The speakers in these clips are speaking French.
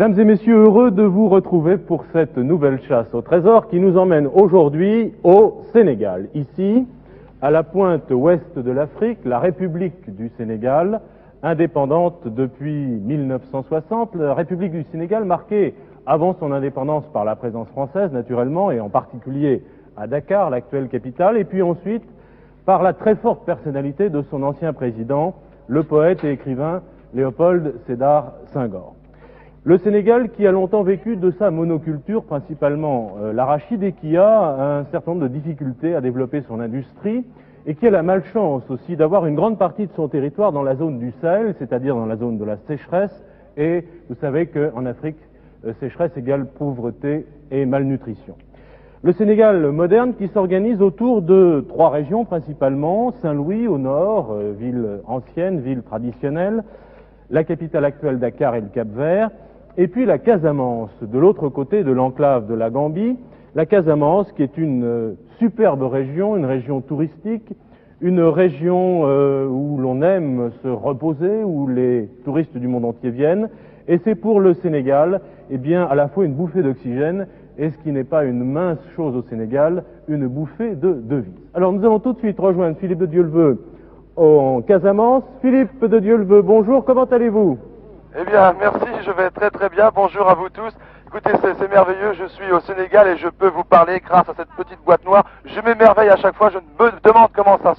Mesdames et messieurs, heureux de vous retrouver pour cette nouvelle chasse au trésor qui nous emmène aujourd'hui au Sénégal. Ici, à la pointe ouest de l'Afrique, la République du Sénégal, indépendante depuis 1960, la République du Sénégal marquée avant son indépendance par la présence française naturellement, et en particulier à Dakar, l'actuelle capitale, et puis ensuite par la très forte personnalité de son ancien président, le poète et écrivain Léopold Sédar Senghor. Le Sénégal qui a longtemps vécu de sa monoculture, principalement l'arachide, et qui a un certain nombre de difficultés à développer son industrie, et qui a la malchance aussi d'avoir une grande partie de son territoire dans la zone du Sahel, c'est-à-dire dans la zone de la sécheresse, et vous savez qu'en Afrique, sécheresse égale pauvreté et malnutrition. Le Sénégal moderne qui s'organise autour de trois régions principalement, Saint-Louis au nord, ville ancienne, ville traditionnelle, la capitale actuelle Dakar et le Cap-Vert, et puis la Casamance, de l'autre côté de l'enclave de la Gambie, la Casamance qui est une superbe région, une région touristique, une région où l'on aime se reposer, où les touristes du monde entier viennent, et c'est pour le Sénégal, eh bien, à la fois une bouffée d'oxygène, et ce qui n'est pas une mince chose au Sénégal, une bouffée de devises. Alors nous allons tout de suite rejoindre Philippe de Dieuleveux en Casamance. Philippe de Dieuleveux, bonjour, comment allez-vous ? Eh bien, merci, je vais très bien, bonjour à vous tous. Écoutez, c'est merveilleux, je suis au Sénégal et je peux vous parler grâce à cette petite boîte noire. Je m'émerveille à chaque fois, je me demande comment ça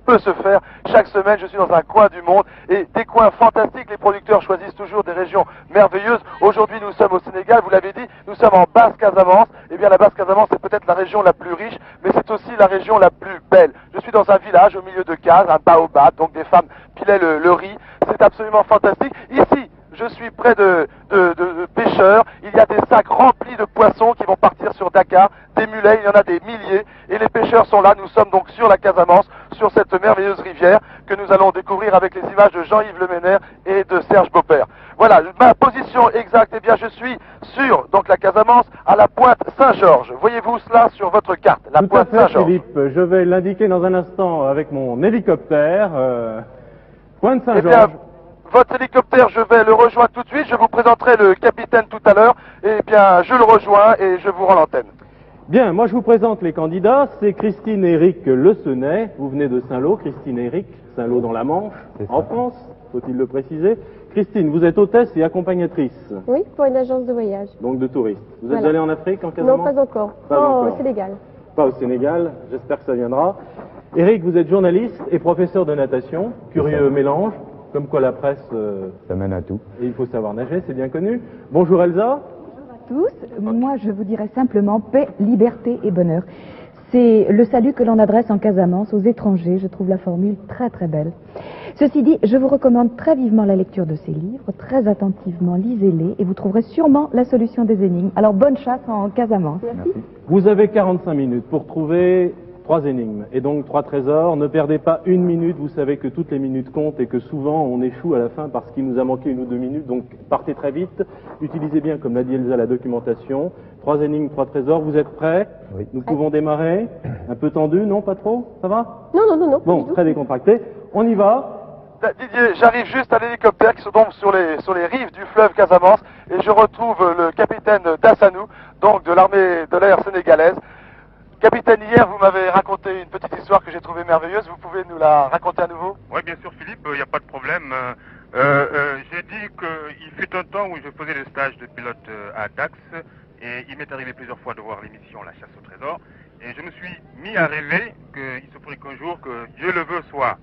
peut se faire. Chaque semaine, je suis dans un coin du monde et des coins fantastiques. Les producteurs choisissent toujours des régions merveilleuses. Aujourd'hui, nous sommes au Sénégal, vous l'avez dit, nous sommes en Basse-Casamance. Eh bien, la Basse-Casamance, c'est peut-être la région la plus riche, mais c'est aussi la région la plus belle. Je suis dans un village au milieu de cases, un baobab, donc des femmes pilaient le riz. C'est absolument fantastique. Ici, je suis près de pêcheurs, il y a des sacs remplis de poissons qui vont partir sur Dakar, des mulets, il y en a des milliers, et les pêcheurs sont là, nous sommes donc sur la Casamance, sur cette merveilleuse rivière que nous allons découvrir avec les images de Jean-Yves Leménaire et de Serge Beaupère. Voilà, ma position exacte, eh bien je suis sur donc la Casamance, à la pointe Saint-Georges. Voyez-vous cela sur votre carte, la pointe Saint-Georges. Philippe, je vais l'indiquer dans un instant avec mon hélicoptère, pointe Saint-Georges. Eh bien, votre hélicoptère, je vais le rejoindre tout de suite. Je vous présenterai le capitaine tout à l'heure. Eh bien, je le rejoins et je vous rends l'antenne. Bien, moi je vous présente les candidats. C'est Christine et Eric Le Senay. Vous venez de Saint-Lô, Christine et Eric. Saint-Lô dans la Manche, en France, faut-il le préciser. Christine, vous êtes hôtesse et accompagnatrice. Oui, pour une agence de voyage. Donc de touristes. Vous êtes Voilà. allé en Afrique, en Casamance? Non, pas encore. Pas encore. Au Sénégal. Pas au Sénégal, j'espère que ça viendra. Eric, vous êtes journaliste et professeur de natation. Curieux mélange. Comme quoi la presse... ça mène à tout. Et il faut savoir nager, c'est bien connu. Bonjour Elsa. Bonjour à tous. Moi, je vous dirais simplement paix, liberté et bonheur. C'est le salut que l'on adresse en Casamance aux étrangers. Je trouve la formule très belle. Ceci dit, je vous recommande très vivement la lecture de ces livres. Très attentivement, lisez-les et vous trouverez sûrement la solution des énigmes. Alors, bonne chasse en Casamance. Merci. Vous avez 45 minutes pour trouver 3 énigmes et donc 3 trésors. Ne perdez pas une minute, vous savez que toutes les minutes comptent et que souvent on échoue à la fin parce qu'il nous a manqué 1 ou 2 minutes, donc partez très vite. Utilisez bien, comme l'a dit Elsa, la documentation. 3 énigmes, 3 trésors, vous êtes prêts? Oui. Nous pouvons démarrer. Un peu tendu, non? Pas trop? Ça va? Non. Bon, très décontracté. On y va. Didier, j'arrive juste à l'hélicoptère qui se tombe sur les rives du fleuve Casamance et je retrouve le capitaine Dassanou, donc de l'armée de l'air sénégalaise. Capitaine, hier, vous m'avez raconté une petite histoire que j'ai trouvée merveilleuse. Vous pouvez nous la raconter à nouveau? Oui, bien sûr, Philippe, il n'y a pas de problème. J'ai dit qu'il fut un temps où je faisais le stage de pilote à Dax et il m'est arrivé plusieurs fois de voir l'émission La Chasse au Trésor. Et je me suis mis à rêver qu'il se pourrait qu'un jour, que Dieu le veut, soit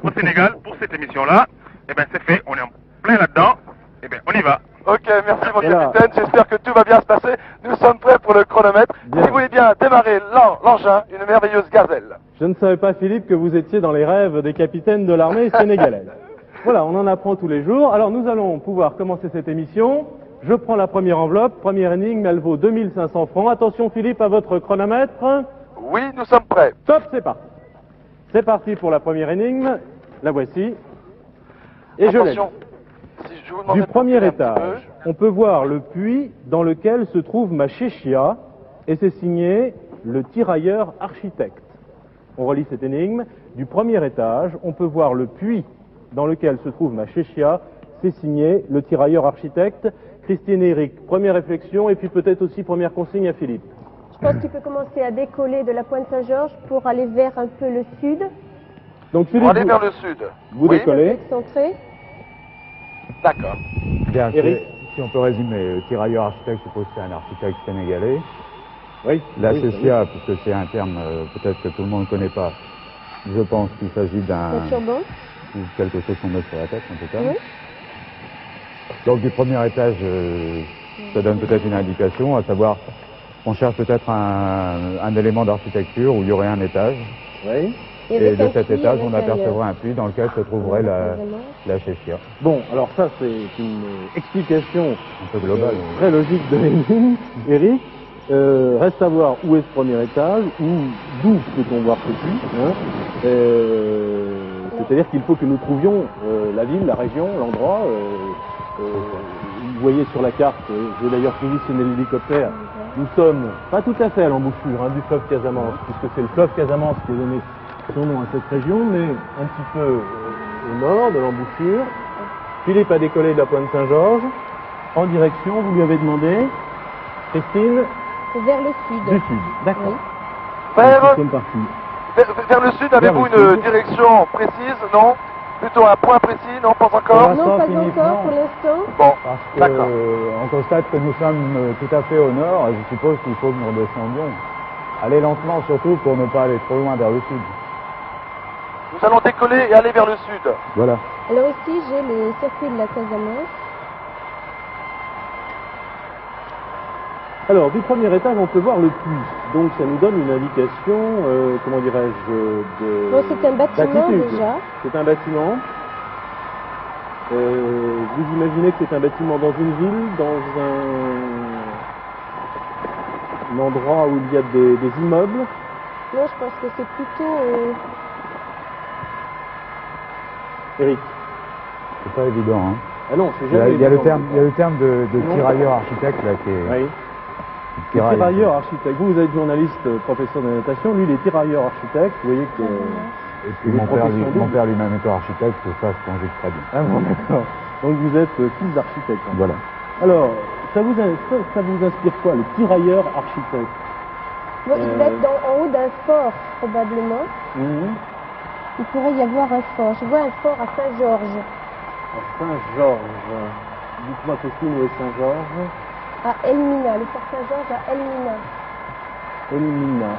au Sénégal pour cette émission-là. Eh bien, c'est fait, on est en plein là-dedans. Eh bien, on y va. Ok, merci mon capitaine, j'espère que tout va bien se passer. Nous sommes prêts pour le chronomètre. Bien. Si vous voulez bien démarrer l'engin, une merveilleuse gazelle. Je ne savais pas, Philippe, que vous étiez dans les rêves des capitaines de l'armée sénégalaise. Voilà, on en apprend tous les jours. Alors nous allons pouvoir commencer cette émission. Je prends la première enveloppe, première énigme, elle vaut 2500 francs. Attention Philippe, à votre chronomètre. Oui, nous sommes prêts. Top, c'est parti. C'est parti pour la première énigme. La voici. Et je l'ai. Attention, si je vous demandais Du de premier reculer un petit étage, on peut voir le puits dans lequel se trouve ma chéchia, et c'est signé le tirailleur architecte. On relit cette énigme. Du premier étage, on peut voir le puits dans lequel se trouve ma chéchia, c'est signé le tirailleur architecte. Christine et Eric, première réflexion et puis peut-être aussi première consigne à Philippe. Je pense qu'il peut commencer à décoller de la pointe Saint-Georges pour aller vers un peu le sud. Donc Philippe, Pour aller vers le sud. vous Oui. décollez. Excentré. D'accord. Bien, Eric. si on peut résumer, le tirailleur architecte, je suppose que c'est un architecte sénégalais. Oui. La oui, CCA, puisque c'est un terme peut-être que tout le monde ne connaît pas, je pense qu'il s'agit d'un... Un turban. ou quelque chose qu'on met sur la tête, en tout cas. Oui. Donc du premier étage, ça donne peut-être une indication, à savoir, on cherche peut-être un élément d'architecture où il y aurait un étage. Oui. Et de cet étage, on apercevrait un puits dans lequel se trouverait la chaussure. Bon, alors ça c'est une explication Un peu global. très logique de l'énigme. Eric, reste à voir où est ce premier étage, d'où peut-on voir ce puits. Hein. C'est-à-dire qu'il faut que nous trouvions la ville, la région, l'endroit. Vous voyez sur la carte, j'ai d'ailleurs positionné l'hélicoptère, nous sommes pas tout à fait à l'embouchure du fleuve Casamance, puisque c'est le fleuve Casamance qui a donné son nom à cette région, mais un petit peu au nord de l'embouchure. Philippe a décollé de la pointe Saint-Georges, en direction, vous lui avez demandé, Christine, Vers le sud. du sud. D'accord. Oui. Vers, Nous sommes partis. vers le sud, avez-vous Vers le une sud. direction précise? Non? Plutôt un point précis? Non, pas encore? Non, pas Philippe, encore non. pour l'instant. Bon, Parce que d'accord. on constate que nous sommes tout à fait au nord, et je suppose qu'il faut que nous redescendions. Allez lentement surtout pour ne pas aller trop loin vers le sud. Nous allons décoller et aller vers le sud. Voilà. Alors ici, j'ai le circuit de la Casamance. Alors, du premier étage, on peut voir le puits. Donc, ça nous donne une indication, comment dirais-je, de... Bon, c'est un bâtiment d'altitude. déjà. C'est un bâtiment. Vous imaginez que c'est un bâtiment dans une ville, dans un endroit où il y a des immeubles. Non, je pense que c'est plutôt... Eric. C'est pas évident, hein. Ah non, c'est Il y a, jamais il y a le évident. terme, il y a le terme de Non. tirailleur architecte là qui est. Oui. qui Les tiraille. tirailleurs architectes. Vous êtes journaliste, professeur de natation. Lui, il est tirailleur architecte. Vous voyez que... Et puis Une mon père, profession double. mon père lui-même étant architecte, ça se conjugue très bien. Ah bon, d'accord. Donc, vous êtes fils d'architecte. hein. Voilà. Alors, ça vous inspire quoi, le tirailleur architecte? Bon, il va être en haut d'un fort, probablement. Mhm. Il pourrait y avoir un fort. Je vois un fort à Saint-Georges. À Saint-Georges. Dites-moi, Christine, où est Saint-Georges? À Elmina, le fort Saint-Georges à Elmina. Elmina.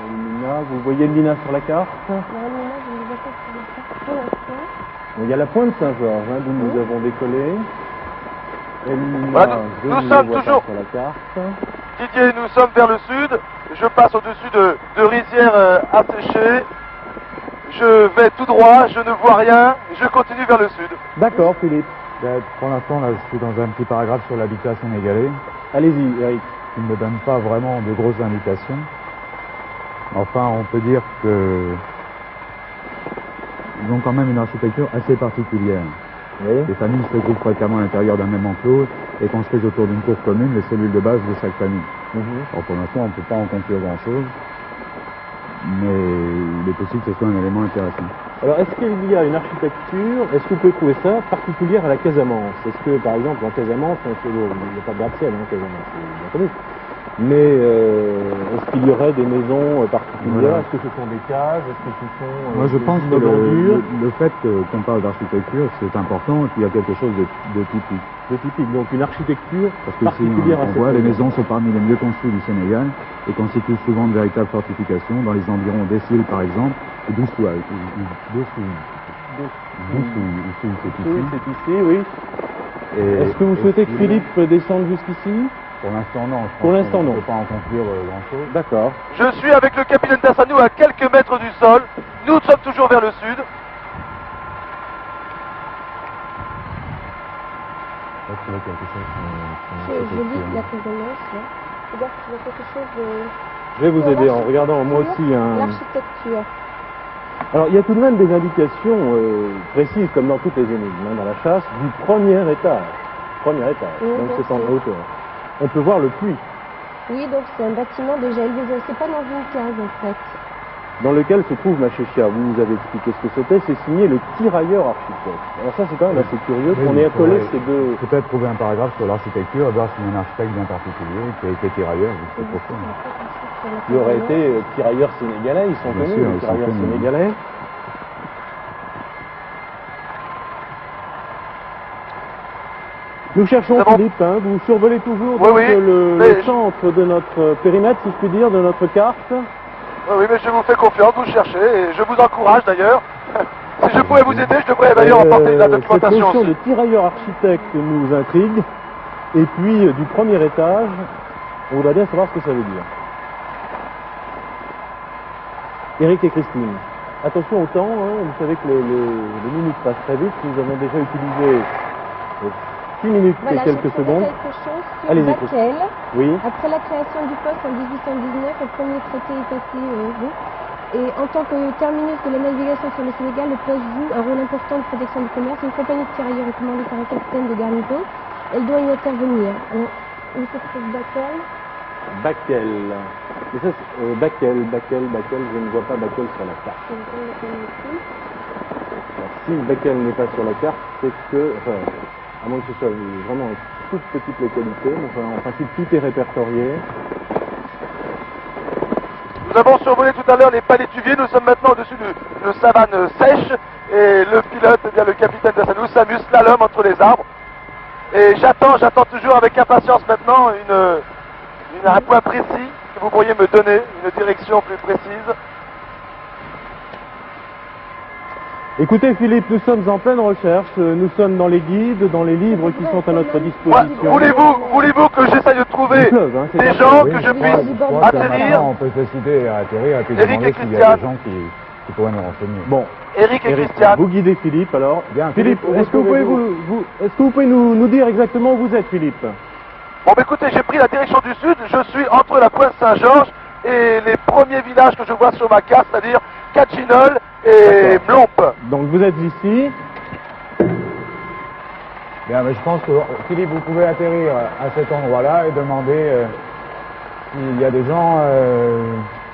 Elmina, vous voyez Elmina sur la carte? Alors Elmina, je ne le vois pas sur le carte pour l'instant. Bon, il y a la pointe Saint-Georges, d'où nous Oui. avons décollé. Elmina, Voilà, je nous ne sommes le vois toujours- pas sur la carte. Didier, nous sommes vers le sud. Je passe au-dessus de rizières asséchées. Je vais tout droit, je ne vois rien. Je continue vers le sud. D'accord, Philippe. Pour l'instant, là, je suis dans un petit paragraphe sur l'habitat sénégalais, Allez-y, Eric. qui ne me donne pas vraiment de grosses indications. Enfin, on peut dire que ils ont quand même une architecture assez particulière. Oui. Les familles se trouvent fréquemment à l'intérieur d'un même enclos et construisent autour d'une cour commune les cellules de base de chaque famille. Mhm. Alors pour l'instant, on ne peut pas en conclure grand-chose, mais il est possible que ce soit un élément intéressant. Alors, est-ce qu'il y a une architecture, est-ce que vous pouvez trouver ça particulière à la Casamance? Est-ce que, par exemple, en Casamance, il n'y a pas de gratte-ciel, en Casamance, c'est bien connu. Mais est-ce qu'il y aurait des maisons particulières? Voilà. Est-ce que ce sont des cages? Est-ce que ce sont Moi, je des pense que immeubles en dur le fait qu'on parle d'architecture, c'est important et qu'il y a quelque chose de typique. de typique, donc une architecture Parce que ici, particulière à on cette voit, les région. maisons sont parmi les mieux construites du Sénégal et constituent souvent de véritables fortifications dans les environs d'Essil, par exemple, ou d'Oussoua. D'Oussoua, c'est Oui, ici. c'est ici, oui. Et- Est-ce que vous et souhaitez que sinon, Philippe descende jusqu'ici? Pour l'instant, non. Je pense Pour l'instant, qu'on non. ne peut pas en conclure grand-chose. D'accord. Je suis avec le capitaine Tassanou à quelques mètres du sol. Nous sommes toujours vers le sud. Je lis la Casamance, là. Regarde, il y a quelque chose de... Je vais vous aider en regardant moi aussi un... L'architecture. Alors, il y a tout de même des indications précises, comme dans toutes les énigmes, dans la chasse, du premier étage. Premier étage, Oui, donc bien c'est en sûr. hauteur. On peut voir le puits. Oui, donc c'est un bâtiment déjà élevé. C'est pas dans une case, en fait. dans lequel se trouve Machéchia. Vous nous avez expliqué ce que c'était, c'est signé le tirailleur architecte. Alors ça, c'est quand même assez curieux qu'on ait accolé ces deux... Peut-être trouver un paragraphe sur l'architecture et voir s'il y a un architecte bien particulier qui a été tirailleur, je sais pas pourquoi. Qui aurait été tirailleurs sénégalais, ils sont Bien connus, sûr, les ils sont tirailleurs connus. sénégalais. Nous cherchons C'est bon. Philippe, hein, vous survolez toujours Oui, donc, oui, le mais centre de notre périmètre, si je puis dire, de notre carte. Oui, mais je vous fais confiance, vous cherchez, et je vous encourage d'ailleurs. Si je pouvais vous aider, je devrais d'ailleurs emporter la Cette documentation notion de aussi. tirailleur architecte nous intrigue. Et puis, du premier étage, on voudrait bien savoir ce que ça veut dire. Eric et Christine, attention au temps, hein, vous savez que les minutes passent très vite. Nous avons déjà utilisé 6 minutes Voilà, et quelques j'écrirai secondes. quelque chose sur Allez-y, Bakel. Oui. Après la création du poste en 1819, le premier traité est passé et en tant que terminus de la navigation sur le Sénégal, le poste joue un rôle important de protection du commerce. Une compagnie de tirailleurs est commandée par un capitaine de garnison. Elle doit y intervenir. Où se trouve Bakel? Bakel. Mais ça, Bakel, je ne vois pas Bakel sur la carte. Alors, si Bakel n'est pas sur la carte, c'est que, enfin, à moins que ce soit vraiment une toute petite localité, mais enfin, en principe tout est répertorié. Nous avons survolé tout à l'heure les palétuviers, nous sommes maintenant au-dessus de savane sèche, et le pilote, eh bien, le capitaine de Sanou s'amuse slalom entre les arbres. Et j'attends toujours avec impatience maintenant un point précis que vous pourriez me donner, une direction plus précise. Écoutez Philippe, nous sommes en pleine recherche, nous sommes dans les guides, dans les livres qui sont à notre Ouais, disposition. voulez-vous que j'essaye de trouver Du fleuve, hein, c'est des ça. gens Oui, que je je crois puisse que atterrir? maintenant, on peut se décider à atterrir et puis Eric demander et s'il y a Christiane. des gens qui pourraient nous renseigner. Bon, Eric et Eric, Christiane. vous guidez Philippe alors. Bien, Philippe, Philippe, est-ce que vous pouvez, est-ce que vous pouvez nous dire exactement où vous êtes Philippe? Bon, bah, écoutez, j'ai pris la direction du sud, je suis entre la pointe Saint-Georges et les premiers villages que je vois sur ma carte, c'est-à-dire Kachinol et Mlompe. Donc vous êtes ici. Bien, mais je pense que Philippe, vous pouvez atterrir à cet endroit-là et demander s'il y a des gens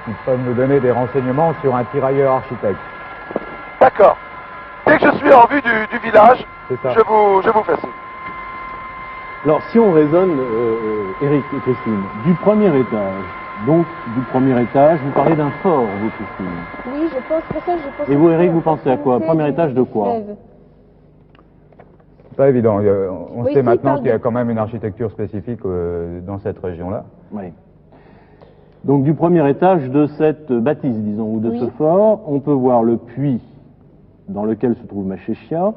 qui peuvent nous donner des renseignements sur un tirailleur architecte. D'accord. Dès que je suis en vue du village, C'est ça. je vous fais signe. Alors si on raisonne, Eric et Christine, du premier étage, donc du premier étage, vous parlez d'un fort, vous Christine. Oui, je pense pour ça, je pense. Et vous Eric, vous pensez à quoi? Premier étage de quoi? C'est pas évident. On Oui, sait si, maintenant parle qu'il y a de- quand même une architecture spécifique dans cette région-là. Oui. Donc du premier étage de cette bâtisse, disons, ou de Oui. ce fort, on peut voir le puits dans lequel se trouve Machéchia.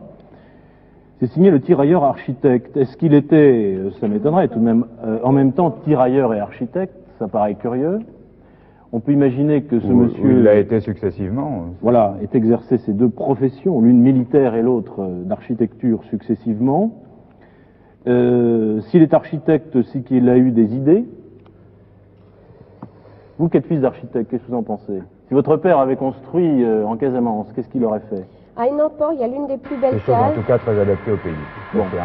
C'est signé le tirailleur architecte. Est-ce qu'il était, ça m'étonnerait tout de même, en même temps tirailleur et architecte? Ça paraît curieux. On peut imaginer que ce Où monsieur, il l'a été successivement. voilà, ait exercé ces deux professions, l'une militaire et l'autre d'architecture successivement. S'il est architecte, c'est qu'il a eu des idées. Vous qui êtes fils d'architecte, qu'est-ce que vous en pensez? Si votre père avait construit en Casamance, qu'est-ce qu'il aurait fait? À Hénin-Port, il y a l'une des plus belles Des choses en cases. tout cas très adaptées au pays. Bon. C'est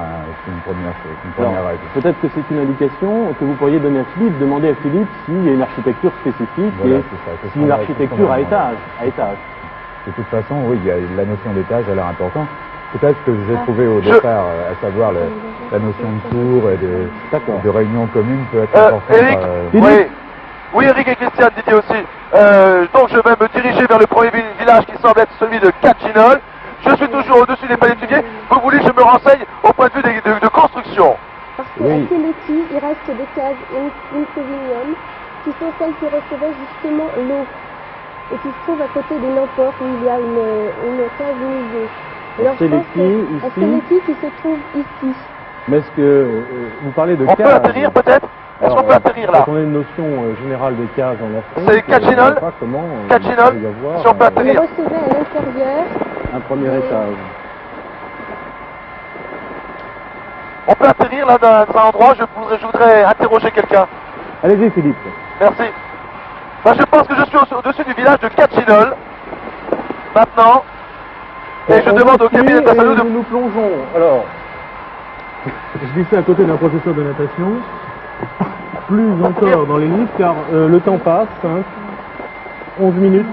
une première chose, une Alors, première règle. peut-être que c'est une indication que vous pourriez donner à Philippe, demander à Philippe s'il y a une architecture spécifique Voilà, et c'est ça, c'est si ce une qu'on va- architecture à c'est ce qu'on va étage, à étage. De toute façon, oui, il y a la notion d'étage a l'air importante. Peut-être que j'ai trouvé au départ, à savoir la notion de tour et D'accord. de réunion commune peut être importante. Eric, oui, Eric et Christiane, Didier aussi. Donc je vais me diriger vers le premier village qui semble être celui de Kachinol. Je suis toujours au-dessus des palétuviers. Vous voulez que je me renseigne au point de vue de construction? Parce qu'à Oui. Keleti, il reste des cases improvinium qui sont celles qui recevaient justement l'eau et qui se trouvent à côté des Namport où il y a une case musée. Alors je pense que Keleti, à ici. Keleti qui se trouve ici. Mais est-ce que vous parlez de On peut case? atterrir peut-être? Est-ce Alors, qu'on peut atterrir là? quand on a une notion générale des cases en Afrique, C'est Kachinol? je ne sais pas comment Kachinol, il peut y avoir, si on peut Il atterrir. recevait à l'intérieur. un premier Oui. étage. On peut atterrir là dans un endroit, je voudrais interroger quelqu'un. Allez-y Philippe. Merci. Ben, je pense que je suis au-dessus du village de Kachinol. Maintenant. Et je On demande au continue cabinet de Tassalou et de... nous plongeons. Alors, je dis ça à côté d'un professeur de natation. Plus encore dans les livres, car le temps passe. 11 minutes.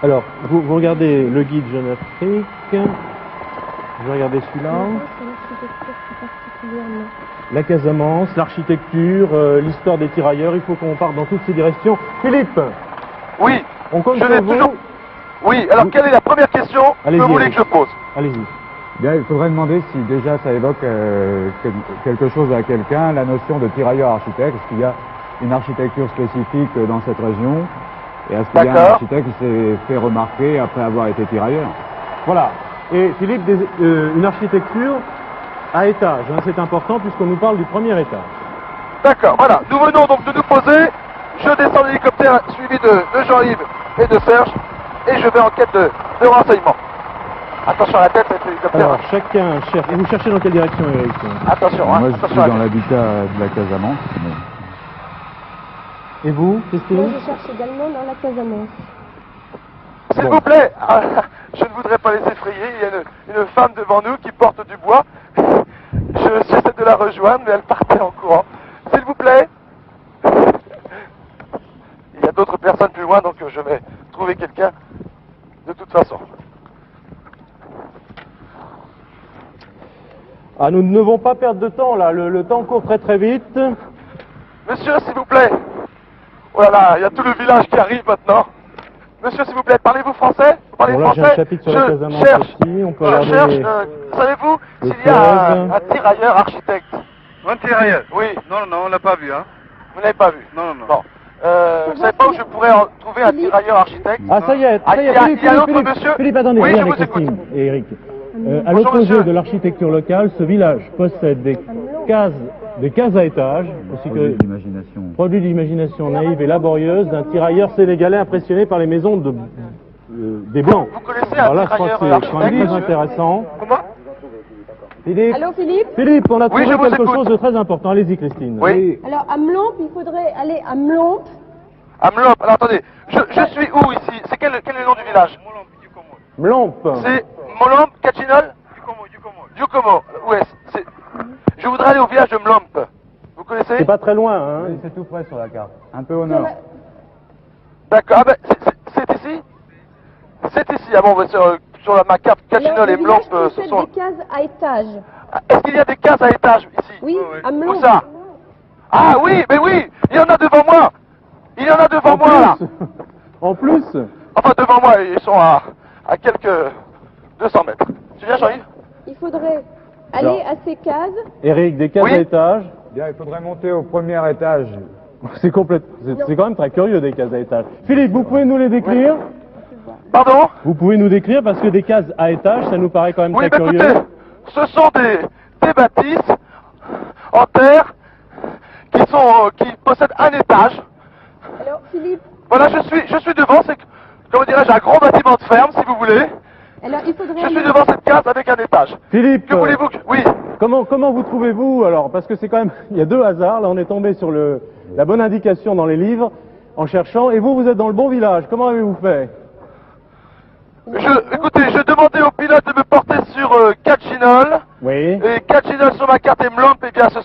Alors, vous regardez le guide Jeune Afrique. Je vais regarder celui-là. C'est l'architecture plus particulièrement. La Casamance, l'architecture, l'histoire des tirailleurs. Il faut qu'on parte dans toutes ces directions. Philippe, Oui, on compte je sur n'ai vous. toujours... Oui, alors quelle est la première question que Allez-y, vous voulez Eric. que je pose? Allez-y. Bien, il faudrait demander si déjà ça évoque quelque chose à quelqu'un, la notion de tirailleur architecte. Est-ce qu'il y a une architecture spécifique dans cette région? Et est-ce qu'il y a un D'accord. architecte qui s'est fait remarquer après avoir été tirailleur? Voilà. Et Philippe, une architecture à étage, hein, c'est important puisqu'on nous parle du premier étage. D'accord, voilà. Nous venons donc de nous poser. Je descends l'hélicoptère suivi de Jean-Yves et de Serge. Et je vais en quête de renseignements. Attention à la tête, cet hélicoptère. Alors, chacun cherche. Et vous cherchez dans quelle direction, Eric? Attention, Moi, hein, je suis attention à dans la tête. l'habitat de la Casamance. Et vous, Moi, Christine? je cherche également dans la Casamance. S'il Bon. vous plaît, je ne voudrais pas les effrayer. Il y a une femme devant nous qui porte du bois. J'essaie de la rejoindre, mais elle partait en courant. S'il vous plaît. Il y a d'autres personnes plus loin, donc je vais trouver quelqu'un de toute façon. Ah, nous ne devons pas perdre de temps là. Le temps court très très vite. Monsieur, s'il vous plaît. Oh là là, il y a tout le village qui arrive maintenant. Monsieur, s'il vous plaît, parlez-vous français? Vous parlez Bon, là, j'ai français? un chapitre sur la Je Casamance cherche. aussi. On peut Je cherche. regarder Savez-vous le s'il y a un fleuve. tirailleur architecte? Un tirailleur? Oui, Non, non, on l'a pas vu, hein. vous n'avez pas vu. Non, non, non. Bon. Vous savez pas où je pourrais trouver un tirailleur architecte? Ah, ça y est, Ah, ça y il y est, a- Philippe, il y a Philippe, l'autre Philippe. monsieur. Philippe, attendez, Oui, je regardez vous écoute. Christine et Eric. À Bonjour, l'opposé monsieur. de l'architecture locale, ce village possède des cases à étages, aussi que L'imagination. produit d'imagination naïve et laborieuse d'un tirailleur sénégalais impressionné par les maisons des Blancs. Vous connaissez Alors un là, je crois tirailleur que c'est quand même architecte, très monsieur? intéressant. Comment? Philippe, Allô, Philippe? Philippe, on a trouvé je vous quelque écoute. chose de très important. Allez-y, Christine. Oui. Alors, à Mlomp, il faudrait aller à Mlomp. À Mlomp. Alors attendez, je suis où ici? C'est quel est le nom du village? Mlomp. C'est Molomp, Kachinol? Dukomo. Où est-ce? Je voudrais aller au village de Mlomp. Vous connaissez? C'est pas très loin, hein. Oui, c'est tout près sur la carte. Un peu au nord. D'accord. Ah ben, c'est ici? C'est ici. Ah bon, ben, sur ma carte, Kachinol Alors, et le Mlomp, village ce possède sont... des cases à étages. Est-ce qu'il y a des cases à étage ici? Oui, à Où Mlomp. ça? Ah oui, mais oui, il y en a devant moi. Il y en a devant moi là. En plus, Enfin devant moi, ils sont à quelques 200 mètres. Tu viens, Jean-Yves? Il faudrait aller à ces cases. Eric, des cases Oui. à étage. Bien, il faudrait monter au premier étage. C'est quand même très curieux des cases à étage. Philippe, vous pouvez nous les décrire? Pardon? Vous pouvez nous décrire parce que des cases à étage, ça nous paraît quand même Oui, très mais curieux. écoutez, ce sont des bâtisses en terre qui possèdent un étage. Alors, Philippe, Voilà, je suis devant, c'est, comment dirais-je, un gros bâtiment de ferme, si vous voulez. alors il faudrait Je suis aller... devant cette case avec un étage. Philippe, Que voulez-vous que... Oui. comment vous trouvez-vous alors? Parce que c'est quand même, il y a deux hasards. Là, on est tombé sur la bonne indication dans les livres en cherchant. Et vous êtes dans le bon village. Comment avez-vous fait? Écoutez, je demandais au pilote de me porter sur Kachinol. Oui. Et Kachinol sur ma carte et Mlomp, eh bien, c'est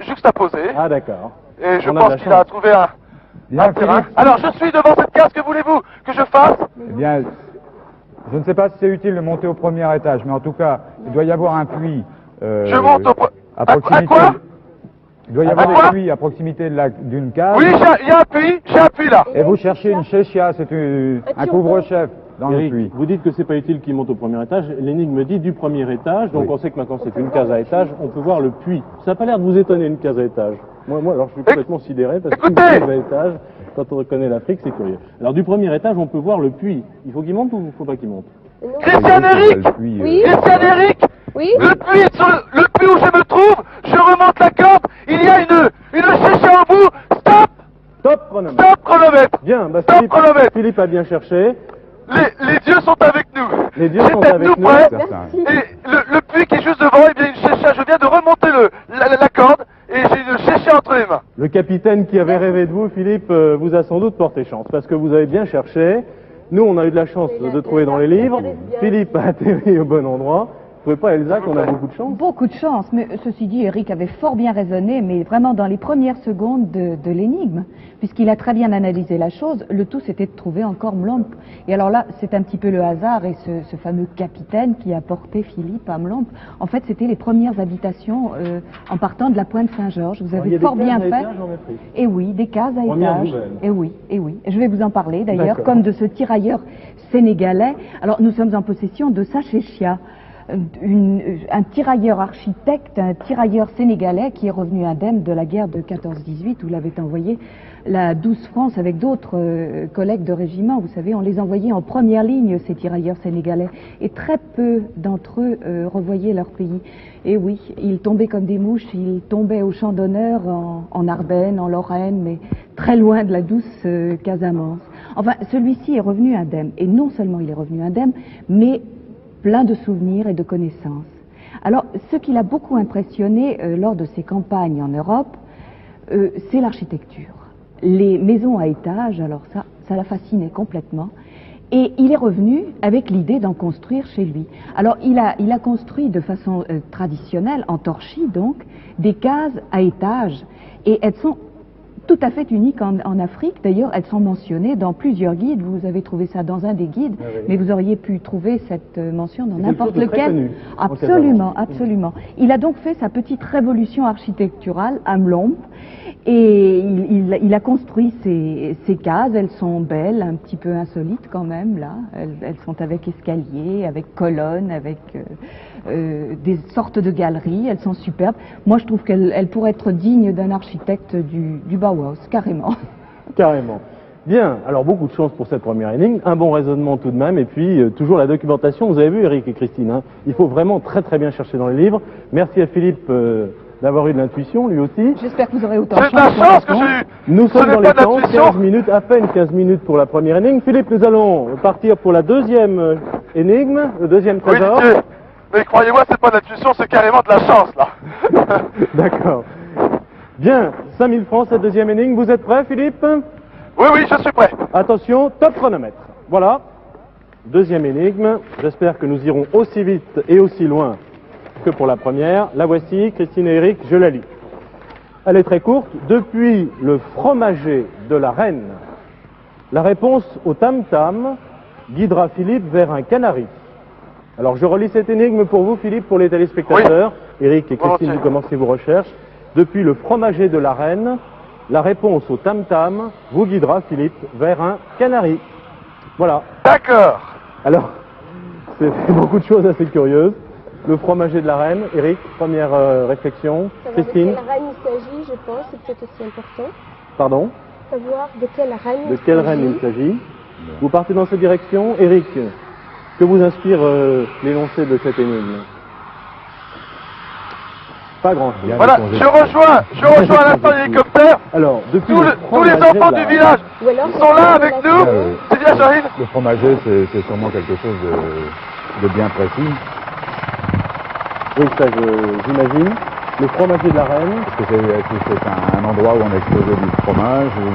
juxtaposé. Ah, d'accord. Et je on a de pense la qu'il a chance. trouvé un Bien, terrain. Philippe. Alors, je suis devant cette case, que voulez-vous que je fasse? Eh bien, je ne sais pas si c'est utile de monter au premier étage, mais en tout cas, il doit y avoir un puits. Je monte au... à À proximité. quoi? Il doit y À avoir quoi? des puits à proximité d'une case. Oui, il y a un puits là. Et vous cherchez une chéchia, c'est un couvre-chef dans le Eric, puits. vous dites que c'est pas utile qu'il monte au premier étage. L'énigme dit du premier étage, donc Oui. on sait que maintenant c'est une case à étage. On peut voir le puits. Ça n'a pas l'air de vous étonner une case à étage. Moi, alors je suis complètement sidéré parce qu'une écoutez case à étage, quand on reconnaît l'Afrique, c'est curieux. Alors du premier étage, on peut voir le puits. Il faut qu'il monte ou il faut pas qu'il monte? Christian Eric. Le puits, Oui. Christian Eric. Oui. Le puits où je me trouve, je remonte la corde, il y a une chéchia au bout. Stop. Top chronomètre. Stop chronomètre. Bien, bah, Stop chronomètre. Philippe a bien cherché. Les dieux sont avec nous. Les dieux J'ai sont tête avec nous nous. près. Certain. Et le puits qui est juste devant, eh bien une chéchia. Je viens de remonter la corde et j'ai une chéchia entre les mains. Le capitaine qui avait rêvé de vous, Philippe, vous a sans doute porté chance parce que vous avez bien cherché. Nous, on a eu de la chance de trouver dans les livres. Philippe a atterri au bon endroit. trouvez pas, Elsa, qu'on a beaucoup de chance? Beaucoup de chance, mais ceci dit, Eric avait fort bien raisonné, mais vraiment dans les premières secondes de l'énigme, puisqu'il a très bien analysé la chose, le tout c'était de trouver encore Mlomp. Et alors là, c'est un petit peu le hasard et ce fameux capitaine qui a porté Philippe à Mlomp. En fait, c'était les premières habitations en partant de la Pointe Saint-Georges. Vous avez fort bien fait. Et oui, des cases à étages. Et oui, et oui. Je vais vous en parler d'ailleurs, comme de ce tirailleur sénégalais. Alors, nous sommes en possession de Sachéchia. Un tirailleur architecte, un tirailleur sénégalais qui est revenu indemne de la guerre de 14-18 où l'avait envoyé la 12 France avec d'autres collègues de régiment. Vous savez, on les envoyait en première ligne, ces tirailleurs sénégalais, et très peu d'entre eux revoyaient leur pays. Et oui, ils tombaient comme des mouches, ils tombaient au champ d'honneur en Ardennes, en Lorraine, mais très loin de la douce Casamance. Enfin, celui-ci est revenu indemne, et non seulement il est revenu indemne, mais plein de souvenirs et de connaissances. Alors, ce qui l'a beaucoup impressionné lors de ses campagnes en Europe, c'est l'architecture. Les maisons à étages, alors ça l'a fasciné complètement. Et il est revenu avec l'idée d'en construire chez lui. Alors, il a construit de façon traditionnelle, en torchis donc, des cases à étages. Et elles sont tout à fait uniques en Afrique. D'ailleurs, elles sont mentionnées dans plusieurs guides. Vous avez trouvé ça dans un des guides, mais vous auriez pu trouver cette mention dans n'importe lequel. Absolument, absolument. Il a donc fait sa petite révolution architecturale à Mlomp. Et il a construit ces cases. Elles sont belles, un petit peu insolites quand même, là. Elles sont avec escalier, avec colonnes, avec des sortes de galeries. Elles sont superbes. Moi, je trouve qu'elles pourraient être dignes d'un architecte du Bauhaus, carrément. Carrément. Bien, alors beaucoup de chance pour cette première énigme, un bon raisonnement tout de même, et puis toujours la documentation. Vous avez vu, Eric et Christine, hein, il faut vraiment très très bien chercher dans les livres. Merci à Philippe d'avoir eu de l'intuition, lui aussi. J'espère que vous aurez autant de chance. C'est la chance que j'ai eue. Nous sommes dans les temps, 15 minutes, à peine 15 minutes pour la première énigme. Philippe, nous allons partir pour la deuxième énigme, le deuxième trésor. Oui, mais croyez-moi, c'est pas l'intuition, c'est carrément de la chance, là. D'accord. Bien, 5000 francs, cette deuxième énigme. Vous êtes prêt, Philippe? Oui, oui, je suis prêt. Attention, top chronomètre. Voilà, deuxième énigme. J'espère que nous irons aussi vite et aussi loin que pour la première. La voici, Christine et Eric, je la lis. Elle est très courte. Depuis le fromager de la reine, la réponse au tam-tam guidera Philippe vers un canari. Alors je relis cette énigme pour vous, Philippe, pour les téléspectateurs. Oui. Eric et Christine, vous commencez vos recherches. Depuis le fromager de la reine, la réponse au tam-tam vous guidera, Philippe, vers un canari. Voilà. D'accord. Alors, c'est beaucoup de choses assez curieuses. Le fromager de la reine, Eric, première réflexion. Christine. De quelle reine il s'agit, je pense, c'est peut-être aussi important. Pardon? Savoir de quelle reine de quelle reine il s'agit. Vous partez dans cette direction. Eric, que vous inspire l'énoncé de cette énigme? Pas grand-chose. Voilà, je rejoins à l'instant l'hélicoptère. Alors, depuis tous les enfants du village sont là avec nous. C'est bien, Charline? Le fromager, c'est sûrement quelque chose de bien précis. Oui, ça, j'imagine. Le fromager de la reine. Est-ce que c'est un endroit où on exposait du fromage ou...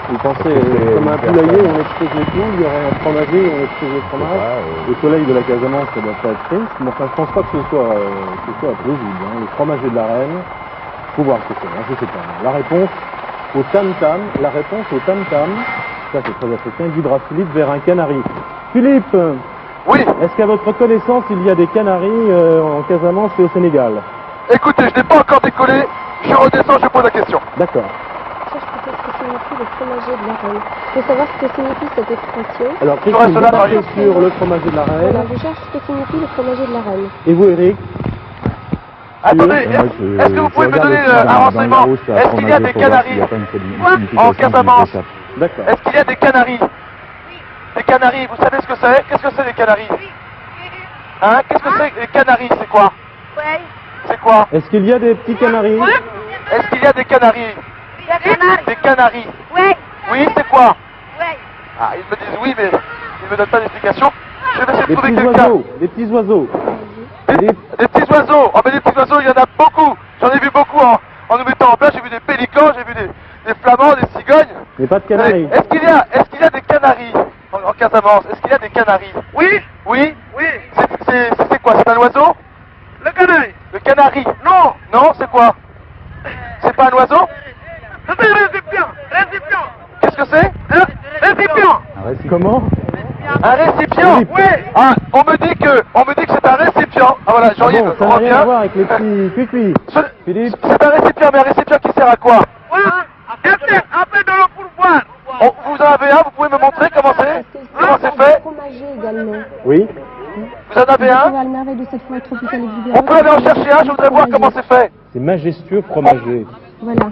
Vous pensez comme un poulailler où on expose les poules, il y aurait un fromager où on expose le fromage. Le soleil de la Casamance, ça doit pas être triste, mais enfin, je pense pas que ce soit plausible. Hein. Le fromager de la reine, faut voir ce que c'est, hein, je sais pas. La réponse au tam-tam, ça c'est très africain, guidera Philippe vers un canari. Philippe, oui. Est-ce qu'à votre connaissance, il y a des canaris en Casamance et au Sénégal? Écoutez, je n'ai pas encore décollé, je redescends, je pose la question. D'accord. Ce que signifie le fromager de la reine. Il faut savoir ce que signifie cette expression. Alors, Christine, vous partez sur le fromager de la reine. Voilà, je cherche ce que signifie le fromager de la reine. Et vous, Eric? Attendez, est-ce que vous pouvez me donner un renseignement? Est-ce qu'il y a des canaris en Casamance? D'accord. Est-ce qu'il y a des canaris? Des canaris, vous savez ce que c'est? Qu'est-ce que c'est des canaris? Hein? Qu'est-ce que c'est les canaris? C'est quoi? C'est quoi? Est-ce qu'il y a des petits canaris? Est-ce qu'il y a des canaris? Des canaris? Oui. Oui, c'est quoi? Oui. Ah, ils me disent oui, mais ils me donnent pas d'explication. Je vais essayer de Des trouver petits quelqu'un. oiseaux, des petits oiseaux. Des petits oiseaux. Oh, mais des petits oiseaux, il y en a beaucoup. J'en ai vu beaucoup en nous mettant en place. J'ai vu des pélicans, j'ai vu des flamands, des cigognes. Mais pas de canaris. Est-ce qu'il y a des canaris en Casamance? Est-ce qu'il y a des canaris? Oui. Oui. Oui. C'est quoi? C'est un un oiseau? Le canari. Le canari? Non. Non, c'est quoi? C'est pas un oiseau? C'est un récipient. Récipient. Qu'est-ce que c'est? Récipient. Comment? Un récipient? Philippe. Oui. Ah, on me dit que c'est un récipient. Ah voilà, Jean-Yves, Bon, ça on n'a rien à revient. voir avec les petits cuicui. Philippe. C'est un récipient, mais un récipient qui sert à quoi? Voilà. Après de l'eau pour boire. Vous en avez un, vous pouvez me montrer comment c'est? Comment c'est fait? Fromager également. Oui. Vous en avez un? À la merveille de cette forêt tropicale exubérante. On peut aller en chercher un, je voudrais voir comment c'est fait. C'est majestueux fromager. Voilà.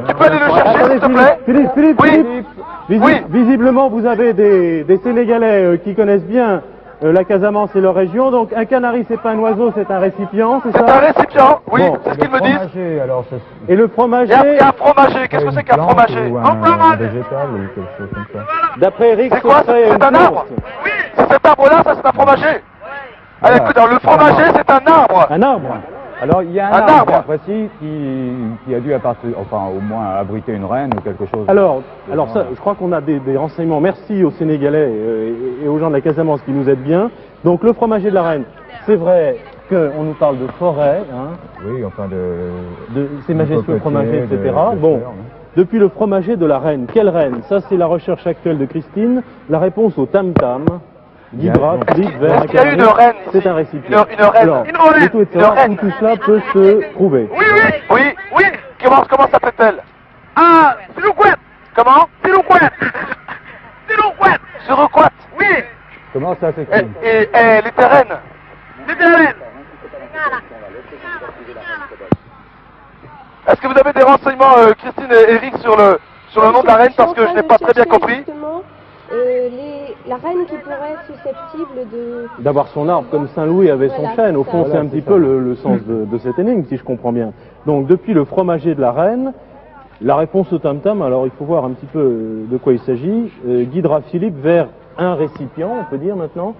Tu peux aller le chercher, s'il te plaît? Philippe. Oui. Oui. Visiblement, vous avez des Sénégalais qui connaissent bien la Casamance et leur région. Donc, un canari, c'est pas un oiseau, c'est un récipient, c'est C'est un ça? récipient, oui, Bon. c'est ce qu'ils me disent. Fromager, alors, Et le fromager, Et un fromager, qu'est-ce que c'est qu'un plante fromager? ou un végétal ou quelque chose comme ça. d'après Eric, C'est quoi? ce serait C'est une un plante. arbre? C'est cet arbre-là, ça c'est un fromager. Allez, écoute, alors, le fromager, c'est un arbre. Un arbre. Alors, il y a un Un arbre arbre. bien précis qui a dû enfin, au moins abriter une reine ou quelque chose. Alors ça, je crois qu'on a des renseignements. Merci aux Sénégalais et aux gens de la Casamance qui nous aident bien. Donc, le fromager de la reine, c'est vrai qu'on nous parle de forêt, hein, Oui, enfin de ces majestueux fromagers, etc. Bon, fleurs, depuis le fromager de la reine, quelle reine? Ça, c'est la recherche actuelle de Christine. La réponse au tam-tam. Guidera, Philippe, vers Est-ce qu'il y a une reine ici? c'est un récipient. Une reine. Alors, Une reine. le tout est de Une savoir reine. où tout cela peut se trouver. Oui. Comment s'appelle-t-elle? Ah, Silouquette. Comment? Silouquette. Silouquette. Suruquat. Oui. Comment ça s'écrit? Et elle était reine. Le terrain. Est-ce que vous avez des renseignements, Christine et Eric, sur le nom de la reine, parce que je n'ai pas très bien compris? Justement, la reine qui pourrait être susceptible de... D'avoir son arbre comme Saint-Louis avait son Voilà, chêne. Au c'est fond, ça. c'est un petit peu le sens de cette énigme, si je comprends bien. Donc, depuis le fromager de la reine, la réponse au tam-tam, alors il faut voir un petit peu de quoi il s'agit, guidera Philippe vers un récipient, on peut dire maintenant.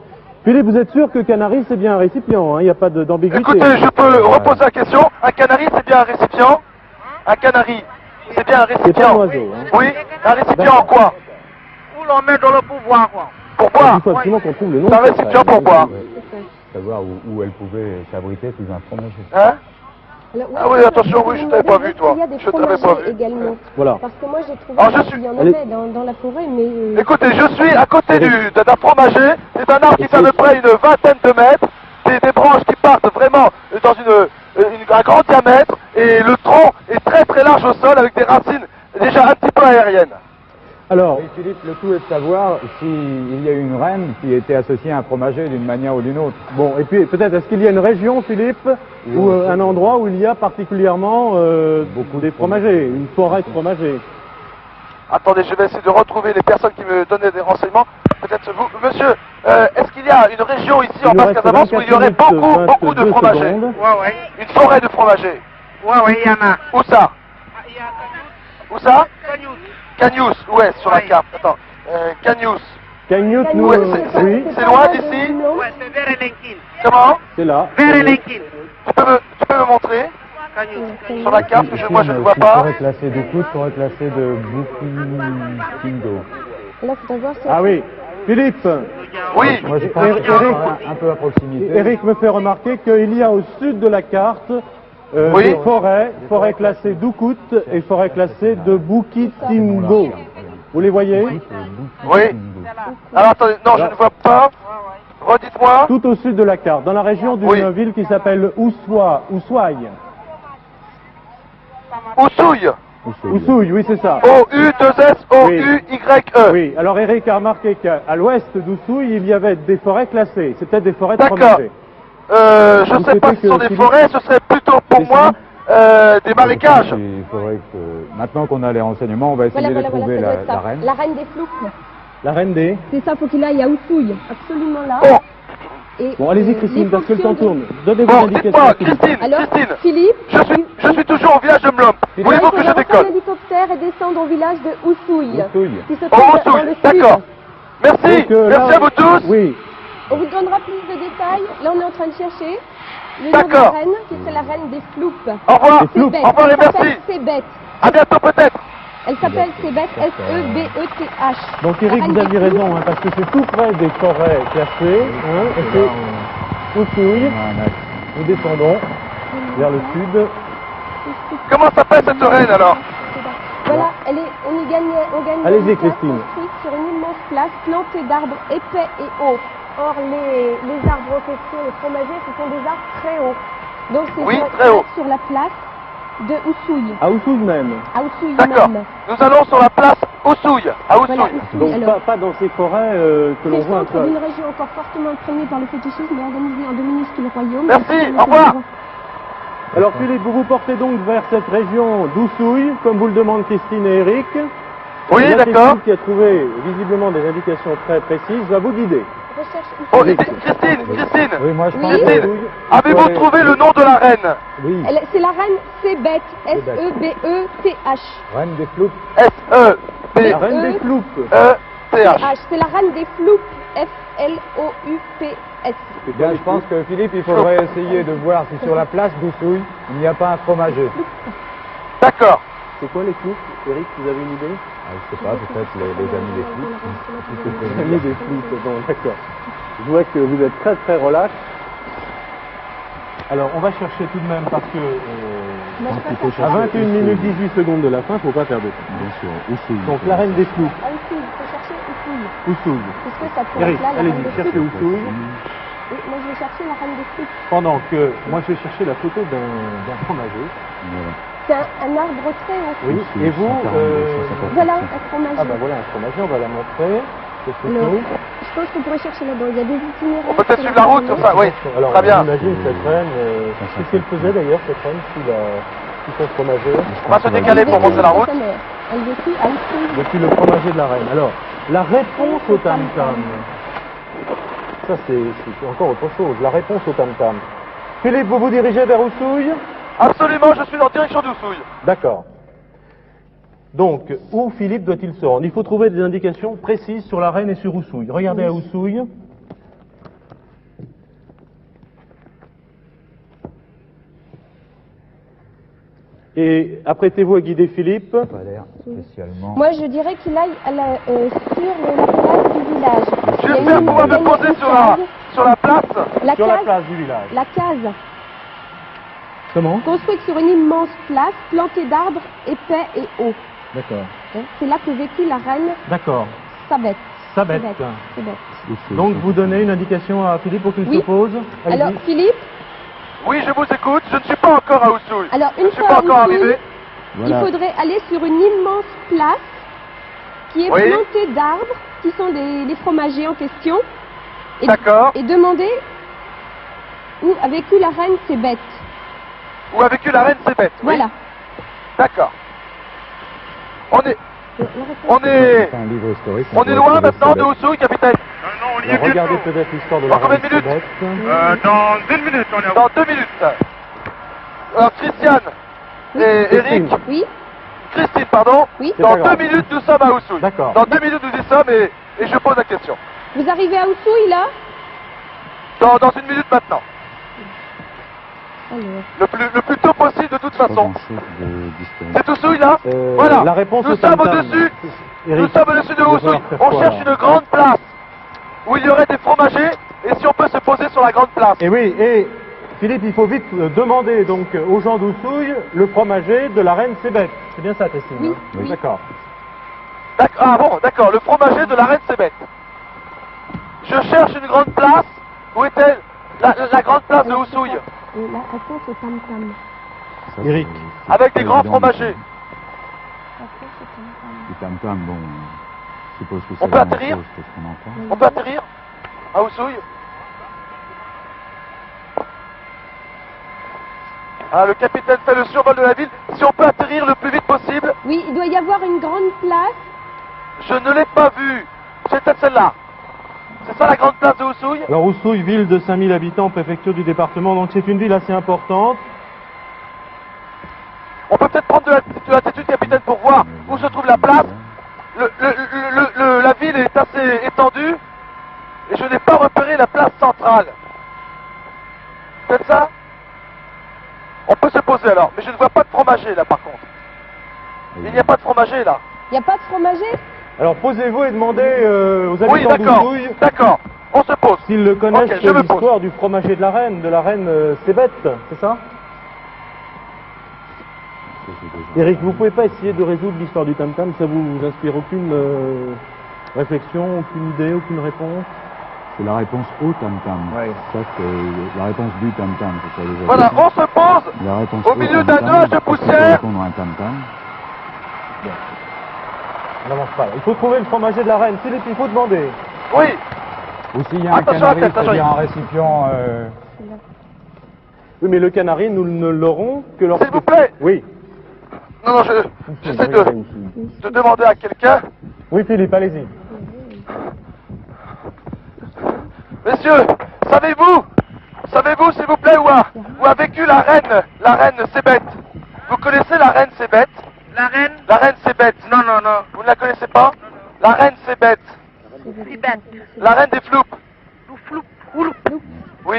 Philippe, vous êtes sûr que canari, c'est bien un récipient, hein, il n'y a pas d'ambiguïté? Écoutez, je peux reposer la question. Un canari, c'est bien un récipient? Un canari, c'est bien un C'est pas un récipient? oiseau. Hein. Oui, un récipient en quoi? Où l'on met dans le pouvoir, quoi. Pour Il boire. faut absolument qu'on trouve le nom. C'est un de cette récipient reine. pour boire. Savoir où elle pouvait s'abriter sous un fromager. Hein? Alors, Ah oui, attention, oui, je t'avais pas vu, toi. Il y a des Je t'avais pas fromagers vu. également. Voilà. Parce que moi, j'ai trouvé Alors, je qu'il y en Allez. avait dans la forêt, mais... Écoutez, je suis à côté d'un fromager. C'est un arbre qui fait à peu près une vingtaine de mètres. Des branches qui partent vraiment dans un grand diamètre. Et le tronc est très très large au sol avec des racines déjà un petit peu aériennes. Alors, Oui, Philippe, le tout est de savoir s'il y a une reine qui était associée à un fromager d'une manière ou d'une autre. bon, et puis peut-être, est-ce qu'il y a une région, Philippe, ou un endroit où il y a particulièrement Beaucoup des de fromagers, une forêt de fromagers? Attendez, je vais essayer de retrouver les personnes qui me donnaient des renseignements. Peut-être vous, monsieur, est-ce qu'il y a une région ici en Il nous reste Basse-Casamance où il y 24 aurait minutes, beaucoup de 22 fromagers? secondes. Ouais. Une forêt de fromagers. Ouais, il y en a. Où ça? Il y a Où ça? Cagnouz. Cagnouz, où est-ce sur la Oui. carte? Attends, Cagnouz. Cagnotte, nous, Ouais, oui, c'est loin d'ici? Ouais, c'est vers Elenkin. Comment? c'est là. Vers Elenkin. Tu peux me montrer Cagnouz. sur la carte, parce que moi je ne vois S'il pas. serait classé de coude, serait classé de Bukingo. Là, il faut savoir... Ah oui, Philippe, Oui, Moi, je pense Eric- que un peu à proximité. Eric me fait remarquer qu'il y a au sud de la carte Oui. des forêts classées d'Oukout et forêt classée de Bukitingo. Vous les voyez? oui. Alors attendez, non, je ne vois pas. Redites-moi. Tout au sud de la carte, dans la région d'une Oui. ville qui s'appelle Oussouaye. Oussouille. Oussouye, oui, c'est ça. O-U-2-S-O-U-Y-E. Oui, alors Eric a remarqué qu'à l'ouest d'Oussouye, il y avait des forêts classées. C'est peut-être des forêts de D'accord. fromagers. Je Vous ne sais pas souhaitez si ce sont que des Philippe- forêts, ce serait plutôt pour C'est moi des marécages. Il faudrait que, maintenant qu'on a les renseignements, on va essayer Voilà, de voilà, trouver ça doit être la ça. reine. La reine des floupes. La reine des... C'est ça, faut qu'il aille à Oussouille. Absolument là. Bon, Et, Bon, allez-y, les Christine, parce que le temps fonctions tourne. Donnez vos bon, indications. dites-moi, Philippe. Christine, Alors, Christine, Philippe, je suis toujours au village de Mlomp. Voulez-vous que je prendre un décolle? hélicoptère et descendre au village de Oussouille. Oussouille. Qui se Oh, trouve dans le Oussouille, sud. d'accord. Merci, Donc, là, merci à vous tous. Oui, On vous donnera plus de détails. Là, on est en train de chercher le nom de la D'accord. reine, qui serait la reine des floupes. Au revoir, Des floupes. Sébette. au revoir et Elle s'appelle merci. Sébette. À bientôt peut-être. Elle s'appelle Sébette, S-E-B-E-T-H. donc Eric, vous aviez raison, hein, parce que c'est tout près des forêts classées. Hein, et c'est Oussouille. Nous descendons vers le sud. Comment s'appelle cette reine alors? Voilà, on gagne Allez-y, une place Christine. construite sur une immense place plantée d'arbres épais et hauts. Or, les arbres en question, les fromagers, ce sont des arbres très hauts. Donc, c'est Oui, sur, très haut. sur la place de Oussouille. À Oussouille même. À Oussouille D'accord. même. Nous allons sur la place Oussouille, à Oussouille. Voilà, Oussouille. Donc Alors, pas dans ces forêts que l'on c'est voit le un centre peu. d'une région encore fortement imprégnée par le fétichisme et organisée en deux minuscules royaumes. Merci, au revoir. Alors Philippe, vous vous portez donc vers cette région d'Oussouille, comme vous le demandent Christine et Eric. Oui, Et là, d'accord. Christine, qui a trouvé visiblement des indications très précises, va vous guider. Recherche Oh, Oussouille. Christine, Oui, moi je pense Christine, que- avez-vous trouvé le nom de la reine? Oui, C'est la reine Sebeth, S-E-B-E-T-H. reine des floupes. S-E-B-E-T-H. La reine des floupes. C'est la reine des floupes, F-L-O-U-P-S. Eh bien, je pense que Philippe, il faudrait essayer de voir si sur la place d'Oussouille, il n'y a pas un fromager. D'accord. C'est quoi les floupes? Eric, vous avez une idée? Ah, je sais pas, peut-être les amis des floupes. Les amis des floupes, bon d'accord. Je vois que vous êtes très très relax. Alors on va chercher tout de même parce que à 21 minutes 18 secondes de la fin, il ne faut pas faire de temps. Bien sûr, Oussouille. Donc la reine des floupes, Ah, Oussouille, il faut chercher Oussouille. Oussouille. Est-ce que ça pourrait Eric, être là, la reine allez-y, des cherchez floupes? Oussouille. Oui, moi je vais chercher la reine des floupes. Pendant que moi je vais chercher la photo d'un fromager. Voilà. C'est un arbre très haut. Oui, Oussouille, et vous 142, Voilà, un fromager. Ah ben voilà un fromager, on va la montrer. C'est Alors, photo. je pense qu'on pourrait chercher là-bas. Il y a des itinéraires. On peut peut-être sur suivre la route journée. sur ça, oui. Alors Très bien. j'imagine cette reine, qu'est-ce qu'elle faisait d'ailleurs cette reine sous son fromager? On va se décaler pour montrer la route. Elle vécut à Oussouille. Depuis le fromager de la reine. Alors, la réponse au tam-tam. Ça, c'est encore autre chose. La réponse au tam-tam. Philippe, vous vous dirigez vers Oussouille? Absolument, je suis en direction d'Oussouille. D'accord. Donc, où Philippe doit-il se rendre? Il faut trouver des indications précises sur la reine et sur Oussouille. Regardez à Oussouille. Et apprêtez-vous à guider Philippe. Pas l'air spécialement. Moi, je dirais qu'il aille sur la place du village. Il y a J'espère une- pouvoir il y a me une poser sur la place. La Sur la case, place du village. la case, Comment? construite sur une immense place, plantée d'arbres épais et hauts. D'accord. C'est là que vécut la reine D'accord. Sabeth. Sabeth. Sebeth. Oussouille. Donc vous donnez une indication à Philippe pour qu'il Oui. se pose. Allez-y. Alors, Philippe, Oui, je vous écoute. Je ne suis pas encore à Oussouille. alors Je une ne suis fois pas à encore Oussouille, arrivé. Voilà. il faudrait aller sur une immense place qui est Oui. plantée d'arbres, qui sont les fromagers en question, et, D'accord. et demander où a vécu la reine Sebeth. Où a vécu la reine Sebeth. Oui. Voilà. D'accord. On est C'est un livre historique. on est loin maintenant de Oussouille, capitaine. Non, on y est Alors, regardez bientôt. peut-être l'histoire de Dans la combien reine de minutes Sebeth. Dans une minute, on est à Dans 2 minutes. Alors, Christiane et Eric, Oui, Christine, pardon. oui. C'est Dans pas 2 grave. minutes, nous sommes à Oussouille. D'accord. Dans 2 minutes, nous y sommes et je pose la question. Vous arrivez à Oussouille, là? Dans 1 minute maintenant. Alors, Le plus tôt possible de toute Pas façon. grand-chose d'historique. C'est Oussouille là Euh, Voilà. La réponse Nous au sommes tam-tam. au-dessus. Eric, Nous sommes au-dessus de il va Oussouille. falloir faire On quoi, cherche là une grande place où il y aurait des fromagers et si on peut se poser sur la grande place. Et oui, et Philippe, il faut vite demander donc aux gens d'Oussouille le fromager de la reine Sebeth. C'est bien ça, Christine? Oui, hein oui. D'accord. Ah bon, d'accord, le fromager de la reine Sebeth. Je cherche une grande place. Où est-elle la grande place de Oussouille la réponse au tam-tam. Ça, Eric. c'est Avec pas des grands évident, fromagers. La réponse au tam-tam. Les tam-tam, bon, je suppose que On c'est peut la même atterrir chose que ce qu'on entend. On peut atterrir à Oussouille? Ah, le capitaine fait le survol de la ville. Si on peut atterrir le plus vite possible, Oui, il doit y avoir une grande place. je ne l'ai pas vue. C'est peut-être celle-là. C'est ça la grande place de Oussouille? Alors Oussouille, ville de 5000 habitants, préfecture du département, donc c'est une ville assez importante. On peut peut-être prendre de l'altitude, capitaine, pour voir où se trouve la place. La ville est assez étendue et je n'ai pas repéré la place centrale. C'est ça? On peut se poser alors, mais je ne vois pas de fromager là par contre. Il n'y a pas de fromager là. Il n'y a pas de fromager? Alors posez-vous et demandez aux Oui, habitants d'accord, d'Oussouille d'accord. On se pose. S'ils le connaissent, Ok, je me pose. l'histoire du fromager de la reine Sébette, c'est ça? Eric, vous pouvez pas essayer de résoudre l'histoire du tam-tam? Ça vous inspire aucune réflexion, aucune idée, aucune réponse? C'est la réponse au tam-tam. Ouais. Ça, c'est la réponse du tam-tam, c'est ça déjà. Voilà, on se pose La réponse au milieu d'un tam-tam, nuage de c'est pour poussière. répondre à un tam-tam. On n'avance pas. Il faut trouver le fromager de la reine. Philippe, il faut demander. Oui, Ou s'il y a un Attention à la canari, tête, attention. c'est-à-dire un récipient... Oui, mais le canari, nous ne l'aurons que lorsque... s'il vous plaît. Oui. Non, j'essaie de demander à quelqu'un. Oui, Philippe, allez-y. Messieurs, savez-vous s'il vous plaît où a vécu la reine Sébette? Vous connaissez la reine Sébette? La reine Sébette. Non. Vous ne la connaissez pas? La reine Sébette. La reine des floupes. Oui.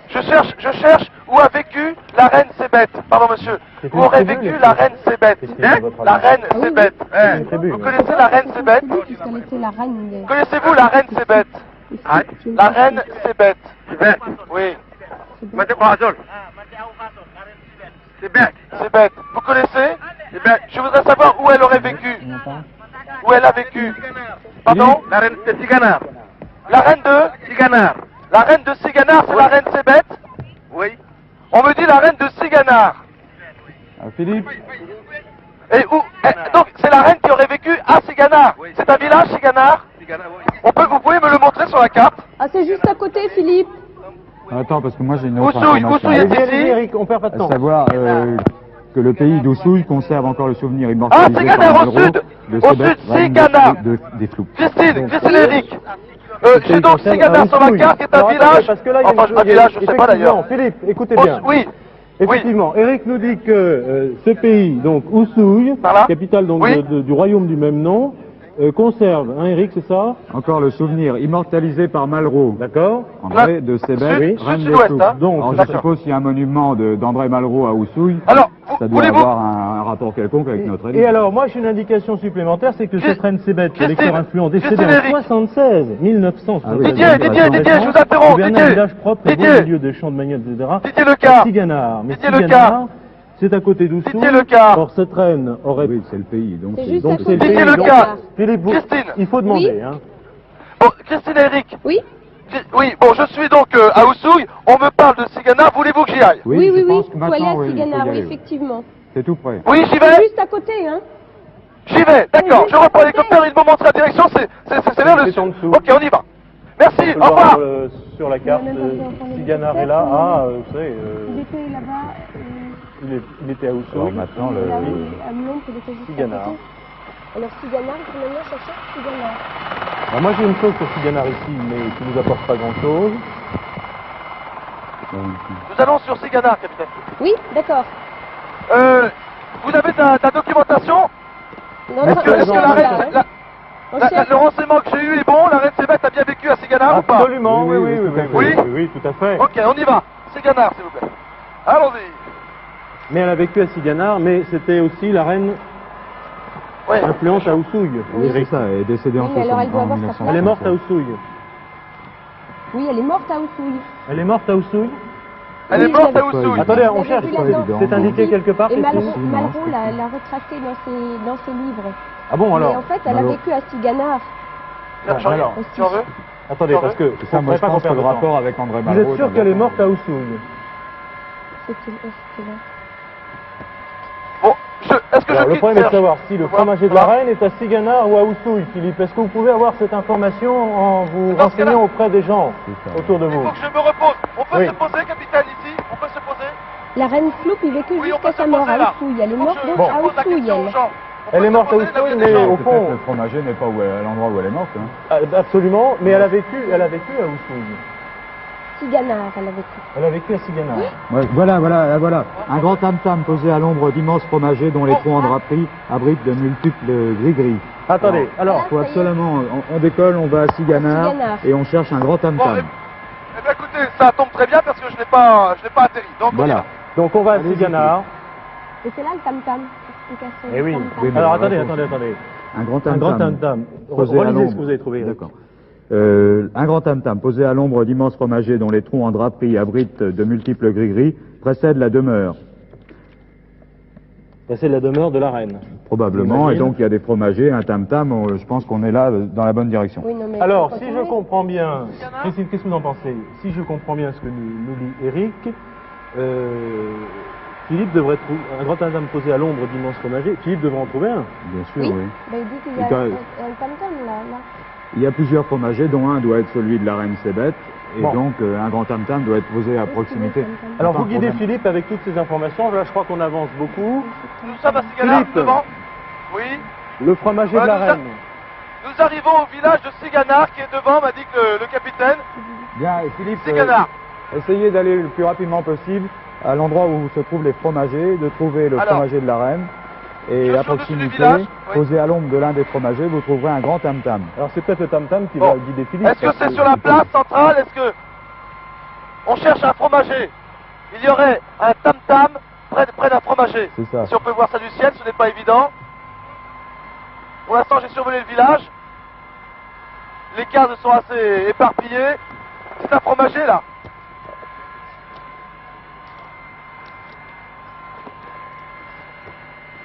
Je cherche où a vécu la reine Sébette. Pardon monsieur. C'est Où une aurait tribu, vécu les la floupes. reine Sébette? Qu'est-ce qu'il y a, votre La avis? reine Ah oui, Sébette. C'est une tribu, Vous oui. connaissez la reine Sébette? Puisqu'elle était la reine des... Connaissez-vous la reine Sébette? La reine Sébette. Oui. Sébette. Vous connaissez? Je voudrais savoir où elle aurait vécu. Où elle a vécu. Pardon? La reine de Siganar. La reine de Siganar. La reine de Siganar, c'est la reine Sébette? Oui. On me dit la reine de Siganar. Philippe, Et où? Donc, c'est la reine qui aurait vécu à Siganar. C'est un village, Siganar? Vous pouvez me le montrer sur la carte? Ah, c'est juste à côté, Philippe. Attends, parce que moi j'ai une autre Oussouille information. est Allez-y, allez-y, ici. Eric, on perd pas de À temps. savoir que le pays d'Oussouille conserve encore le souvenir Ah, immortalisé Siganar, par au Malraux sud. de Au Sébette, sud, reine Siganar. des floupes. Christine et Eric. J'ai Pays donc concerne Siganar sur la Oussouille. carte, qui est un Alors, attendez, village. parce que là, il y a Enfin, une- un village, je sais pas d'ailleurs. Effectivement, Philippe, écoutez bien. Oui. Effectivement, Eric nous dit que ce pays, donc Oussouille, Par là capitale donc Oui. du royaume du même nom, conserve, hein Eric, c'est ça? Encore le souvenir immortalisé par Malraux, D'accord? André de Sébette, Sud- reine des sud-ouest, floupes. hein. Donc, Alors je d'accord. suppose qu'il y a un monument d'André Malraux à Oussouille, Alors, ça doit voulez-vous... avoir un rapport quelconque avec notre Et alors, moi, j'ai une indication supplémentaire, c'est que cette reine Sébette, Christine, l'électeur influent, décédée Christine en Eric. 76, 1976. Didier, je vous interromps, gouverne Didier. un village propre, Didier. beau milieu des champs de manioc, etc. Didier Lecard. Siganar. Mais Didier Siganar, Lecard. c'est à côté d'Oussouille. Didier Lecard. Or, cette reine aurait... Oui, c'est le pays. Donc C'est juste à Donc, c'est côté. le pays. Didier donc, Lecard. Philippe, Christine. il faut demander, Oui. hein. Bon, Christine et Eric. Oui. Oui, bon, je suis donc à Oussouille. On me parle de Siganar. Voulez-vous que j'y aille? Oui, je pense que faut aller maintenant, à oui, il faut y Siganar, oui, aller. effectivement. C'est tout près. Oui, j'y C'est vais. juste à côté, hein. J'y vais. D'accord. Je reprends l'hélicoptère. Il me montre la direction. C'est vers le C'est sud. en dessous. Ok, on y va. Merci. On peut le Au voir revoir. sur la carte, On a même pas fait encore Siganar les est là. tests, Ah, vous savez, Il était là-bas. il était à Alors Oussouille. maintenant, À Lyon, il était juste Siganar. à côté. Alors Siganar, il faut maintenant chercher Siganar. Alors, moi, j'ai une chose sur Siganar ici, mais qui ne nous apporte pas grand-chose. Nous allons sur Siganar, capitaine. Oui, d'accord. Vous avez de la documentation? Non, Est-ce que, on est-ce que cherche, la reine, hein. On cherche. le renseignement que j'ai eu est bon? La reine Sébette a bien vécu à Siganar ou pas? Absolument, oui, oui, oui, Oui. oui, tout à fait. Ok, on y va. Siganar, s'il vous plaît. Allons-y. Mais elle a vécu à Siganar, mais c'était aussi la reine Ouais. influente à Oussouille. Oui, c'est ça, elle est décédée en Oui, mais alors elle doit 60 avoir sa 1960. place. Elle est morte à Oussouille. Oui, elle est morte à Oussouille. Elle est morte à Oussouille. Elle est Oui, morte je à l'avais- Oussouille. Attendez, on J'avais cherche. vu pas là-dedans. évident. C'est indiqué quelque part, Et Christine Si, non, Malraux c'est l'a retracé dans ses livres. Ah bon, Mais alors en fait, elle a Malraux. vécu à Siganar. Ouais, alors, Tu en veux? attendez, parce que Ça, moi, je pense que le rapport. rapport avec André Vous Malraux... êtes sûr qu'elle est morte à Oussouille? C'était là. Bon, est-ce que Alors, je le quitte problème est de Serge? savoir si le fromager de la reine est à Siganar ou à Oussouille, Philippe. Est-ce que vous pouvez avoir cette information en vous Dans ce cas-là- renseignant auprès des gens C'est ça. autour de Il vous? faut que je me repose. On peut Oui. se poser, capitaine, ici? On peut se poser? La reine Floupe, il vécut Oui, on jusqu'à peut se sa mort poser à là. Oussouille. Elle est Faut que morte je donc Bon. à pose la Oussouille, question aux elle. gens. On Elle peut est se morte à poser là où il y a Oussouille, des mais gens. au Peut-être fond, le fromager n'est pas à l'endroit où elle est morte. Hein. absolument, mais elle a vécu à Oussouille. Siganar, elle a vécu. Elle a vécu à Siganar. Ouais, voilà. Un grand tam-tam posé à l'ombre d'immenses fromagers dont les troncs en draperie abritent de multiples gris-gris. Attendez, alors, Il faut absolument... On décolle, on va à Siganar Siganar. et on cherche un grand Bon, tam-tam. eh bien, écoutez, ça tombe très bien parce que je n'ai pas atterri. Donc, on y Voilà. va. donc on va à Allez-y, Siganar. Et c'est là le tam-tam. Explication Eh du oui. tam-tam. Oui, mais Alors la attendez, réponse- attendez. Un grand Un grand tam-tam. tam-tam. Posé à Relisez l'ombre. ce que vous avez trouvé. Eric. D'accord. Un grand tam-tam posé à l'ombre d'immenses fromagers dont les troncs en draperie abritent de multiples gris-gris précède la demeure. C'est la demeure de la reine. Probablement, et donc il y a des fromagers, un tam-tam, je pense qu'on est là dans la bonne direction. Oui, non, mais Alors, faut si continuer. je comprends bien, Christine, qu'est-ce que vous en pensez? Si je comprends bien ce que nous lit Eric, Philippe devrait trouver un grand tam-tam posé à l'ombre d'immenses fromagers. Philippe devrait en trouver un. Bien sûr, Oui. oui. Bah, il dit qu'il y a Et quand- un tam-tam là. Il y a plusieurs fromagers, dont un doit être celui de la reine Sébette, et Bon. donc un grand tam-tam doit être posé à proximité. Alors, Pas vous un guidez problème. Philippe avec toutes ces informations. Là, je crois qu'on avance beaucoup. Nous sommes à Ségala, Philippe. devant. Oui. Le fromager de la Voilà, reine. Nous arrivons au village de Ségana qui est devant, m'a dit que le capitaine. Bien, et Philippe, Ségana. essayez d'aller le plus rapidement possible à l'endroit où se trouvent les fromagers, de trouver le Alors, fromager de la reine, je et suis à au-dessus du proximité, village, oui. posé à l'ombre de l'un des fromagers, vous trouverez un grand tam-tam. Alors, c'est peut-être le tam-tam qui Bon. va guider Philippe. Est-ce que parce c'est sur la place centrale? Est-ce que on cherche un fromager? Il y aurait un tam-tam près d'un fromager. C'est ça. Si on peut voir ça du ciel, ce n'est pas évident. Pour l'instant, j'ai survolé le village. Les cases sont assez éparpillées. C'est un fromager là.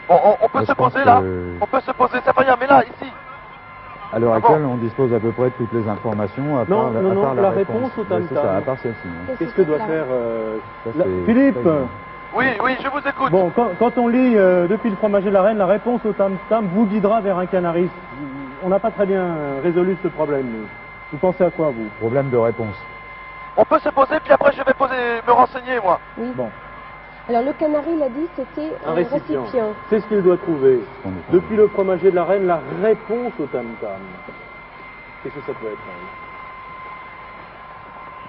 Bon, on peut Je se pense poser là. que- On peut se poser, ça fait rien, mais là, ici. À l'heure Ah actuelle, bon on dispose à peu près de toutes les informations, à Non, part, non, à non, part la réponse au Oui, c'est tam-tam. ça, à part celle-ci. hein. Qu'est-ce que doit faire Ça, la- c'est Philippe? très bien. Oui, oui, je vous écoute. Bon, quand on lit depuis le fromager de la reine, la réponse au tam-tam vous guidera vers un canari. On n'a pas très bien résolu ce problème. nous. Vous pensez à quoi, vous? Problème de réponse. On peut se poser, puis après je vais me renseigner, moi. Oui. Bon, Alors le canari, il a dit, c'était un récipient. récipient. C'est ce qu'il doit trouver. On est pas- Depuis le fromager de la reine, la réponse au tam-tam. Qu'est-ce que ça peut être? hein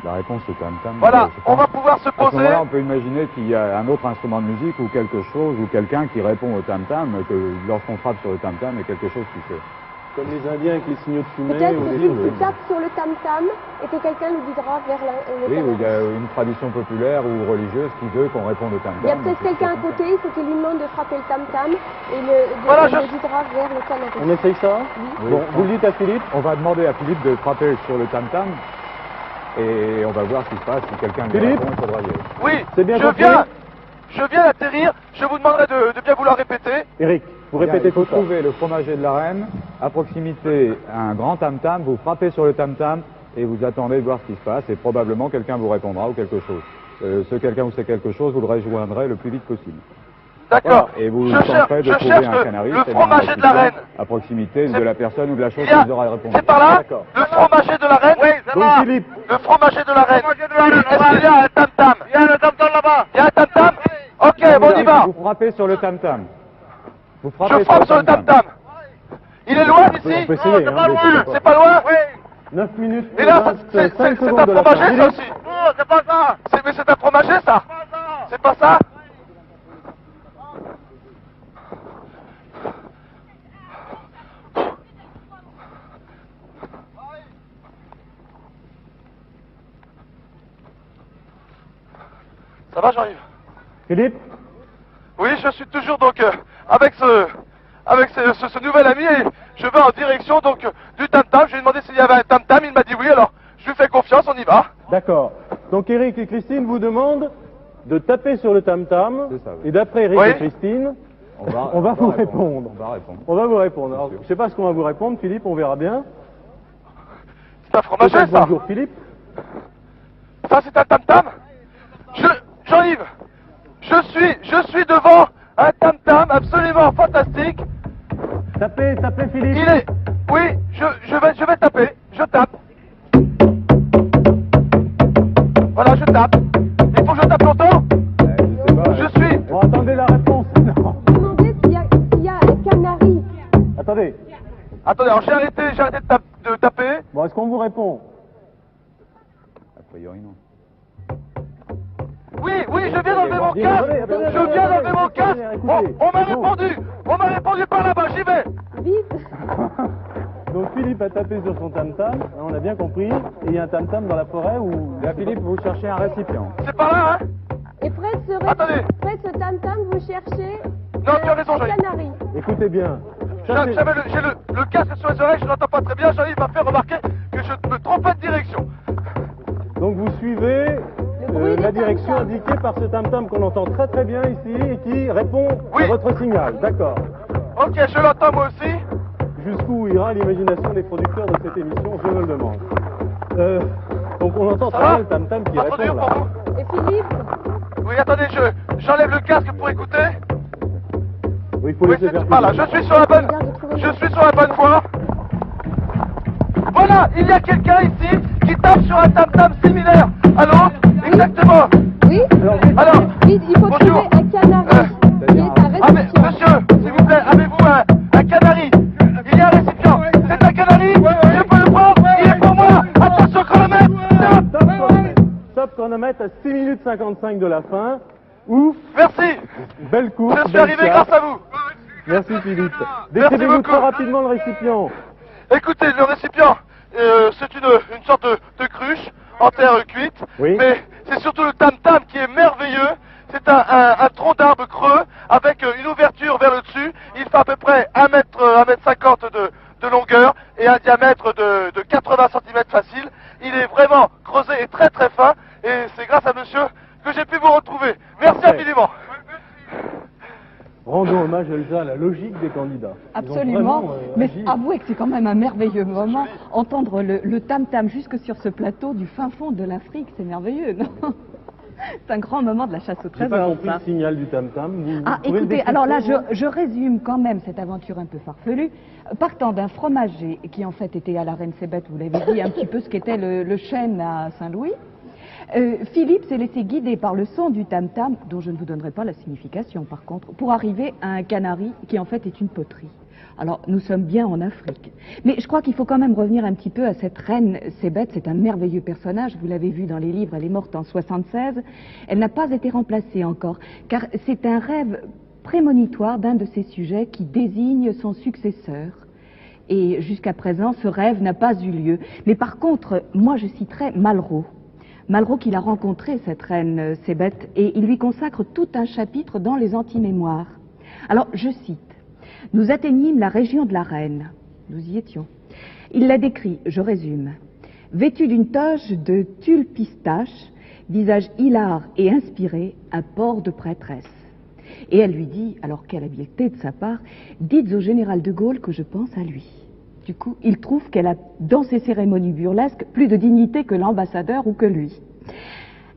La réponse au tam-tam. Voilà, je on pense. va pouvoir se À ce poser. moment-là, on peut imaginer qu'il y a un autre instrument de musique ou quelque chose, ou quelqu'un qui répond au tam-tam, que lorsqu'on frappe sur le tam-tam, il y a quelque chose qui se... Comme les Indiens avec les signaux de fumée Peut-être ou que des si choses. tu tapes sur le tam-tam et que quelqu'un nous guidera vers le Oui, où il y canari. a une tradition populaire ou religieuse qui veut qu'on réponde au tam-tam. Il y a peut-être quelqu'un à côté, il faut qu'il lui demande de frapper le tam-tam et Voilà, il le guidera vers le canari. On essaye ça? Oui. Bon, vous le dites à Philippe? On va demander à Philippe de frapper sur le tam-tam et on va voir ce qui se passe. Si quelqu'un lui Philippe répond, il faudra y aller. Oui, C'est bien je compris viens d'atterrir. Je vous demanderai de bien vouloir répéter. Eric, vous Bien, répétez il faut tout ça. trouver le fromager de la reine, à proximité un grand tam-tam, vous frappez sur le tam-tam et vous attendez de voir ce qui se passe et probablement quelqu'un vous répondra ou quelque chose. Ce quelqu'un ou c'est quelque chose, vous le rejoindrez le plus vite possible. D'accord. Et vous Je tenterez de cherche trouver un canari, le c'est-à-dire fromager un de la reine. récipient, à proximité de C'est- la personne ou de la chose Il qui y a- vous aura répondu. C'est par là. D'accord. Le fromager de la reine. Oui, c'est Donc Philippe, Le fromager de la reine. Fromager de la reine, Est-ce qu'il y a un tam-tam? Il y a le tam-tam là-bas. Il y a un tam-tam? Ok, bon, on y va. Vous frappez sur le tam-tam. Vous frappez Je frappe sur le tam-tam. Il est loin on d'ici? peut essayer. c'est pas loin. C'est pas loin? Oui. 9 minutes Et là, 25 c'est un secondes de la fromager, fin. ça aussi. Non, c'est pas ça. Mais c'est un fromager, ça? C'est pas ça. C'est pas ça? Ça va, Jean-Yves? Philippe, Oui, je suis toujours donc avec ce nouvel ami et je vais en direction donc du tam-tam. Je lui ai demandé s'il y avait un tam-tam, il m'a dit oui, alors je lui fais confiance, on y va. d'accord. Donc Eric et Christine vous demandent de taper sur le tam-tam. C'est ça, oui. Et d'après Eric Oui. et Christine, On va vous répondre. On va répondre. On va vous répondre. Alors, sûr. je sais pas ce qu'on va vous répondre, Philippe, on verra bien. C'est un fromager, Peut-être ça. bonjour Philippe. Ça, c'est un tam-tam. Jean-Yves, je suis devant un tam-tam absolument fantastique. Tapez Philippe. Il est, oui, je vais taper, je tape. Voilà, je tape. Il faut que je tape longtemps. Je sais pas. Je suis. Bon, attendez la réponse. Non. Demandez s'il y a un canari. Attendez. Attendez, alors j'ai arrêté de taper. Bon, est-ce qu'on vous répond? A priori, non. Oui, je viens d'enlever mon Attendez, casque. attendez, Je viens d'enlever mon attendez, casque. écoutez. On m'a répondu. On m'a répondu par là-bas, j'y vais. Vite. Donc Philippe a tapé sur son tam-tam, hein, on a bien compris. Et il y a un tam-tam dans la forêt où... Là, Philippe, vous cherchez un récipient. C'est par là, hein. Et près de Attendez. ce tam-tam, vous cherchez Non, tu as raison, un Jean-Yves. canari. Écoutez bien, J'ai le casque sur les oreilles, je n'entends pas très bien. Jean-Yves m'a fait remarquer que je ne me trompe pas de direction. Donc vous suivez la direction indiquée par ce tam-tam qu'on entend très très bien ici et qui répond à votre signal. D'accord. Ok, je l'entends moi aussi. Jusqu'où ira l'imagination des producteurs de cette émission, je me le demande. Donc on entend très bien le tam-tam qui répond là. Et Philippe? Oui, attendez, j'enlève le casque pour écouter. Oui, il faut laisser faire. Voilà, je suis sur la bonne voie. Voilà, il y a quelqu'un ici qui tape sur un tam-tam similaire. Allô? Exactement. Oui. Alors, il faut trouver un canari qui est un récipient. Monsieur, s'il vous plaît, avez-vous un canari? Il y a un récipient. C'est un canari? Je peux le prendre? Il est pour moi. Attention, chronomètre. Stop chronomètre à 6 minutes 55 de la fin. Ouf. Merci. Belle course. Je suis arrivé grâce à vous. Merci Philippe. Décrivez-nous très rapidement le récipient. Écoutez, le récipient, c'est une sorte de cruche en terre cuite, mais c'est surtout le tam-tam qui est merveilleux. C'est un tronc d'arbre creux avec une ouverture vers le dessus. Il fait à peu près 1 mètre 50 de longueur et un diamètre de 80 cm facile. Il est vraiment creusé et très très fin et c'est grâce à monsieur que j'ai pu vous retrouver. Merci infiniment. Rendons hommage, Elsa, à la logique des candidats. Absolument, mais avouez que c'est quand même un merveilleux moment. Entendre le tam-tam jusque sur ce plateau du fin fond de l'Afrique, c'est merveilleux, non? C'est un grand moment de la chasse au trésor. J'ai pas compris le signal du tam-tam. Écoutez, alors là, je résume quand même cette aventure un peu farfelue. Partant d'un fromager qui en fait était à la Reine Sébette, vous l'avez dit, un petit peu ce qu'était le chêne à Saint-Louis, Philippe s'est laissé guider par le son du tam-tam, dont je ne vous donnerai pas la signification par contre, pour arriver à un canari qui en fait est une poterie. Alors, nous sommes bien en Afrique. Mais je crois qu'il faut quand même revenir un petit peu à cette reine Sébette. C'est un merveilleux personnage. Vous l'avez vu dans les livres, elle est morte en 76. Elle n'a pas été remplacée encore, car c'est un rêve prémonitoire d'un de ses sujets qui désigne son successeur. Et jusqu'à présent, ce rêve n'a pas eu lieu. Mais par contre, moi je citerai Malraux. Malraux qu'il a rencontré, cette reine Sébette, et il lui consacre tout un chapitre dans les anti-mémoires. Alors, je cite. « Nous atteignîmes la région de la Reine. » Nous y étions. Il la décrit, je résume. Vêtue d'une toge de tulle pistache, visage hilar et inspiré, un port de prêtresse. Et elle lui dit, alors quelle habileté de sa part, « Dites au général de Gaulle que je pense à lui. » Du coup, il trouve qu'elle a, dans ses cérémonies burlesques, plus de dignité que l'ambassadeur ou que lui.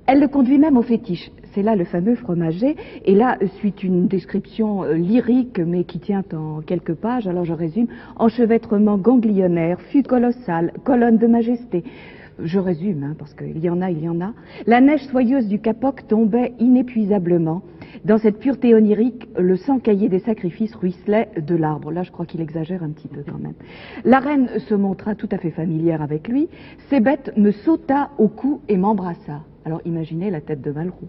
Elle le conduit même au fétiche. C'est là le fameux fromager. Et là, suit une description lyrique, mais qui tient en quelques pages. Alors je résume. Enchevêtrement ganglionnaire, fût colossal, colonne de majesté. Je résume, parce qu'il y en a, il y en a. La neige soyeuse du Capoc tombait inépuisablement. Dans cette pureté onirique, le sang caillé des sacrifices ruisselait de l'arbre. Là, je crois qu'il exagère un petit peu quand même. La reine se montra tout à fait familière avec lui. Sébette me sauta au cou et m'embrassa. Alors imaginez la tête de Malraux.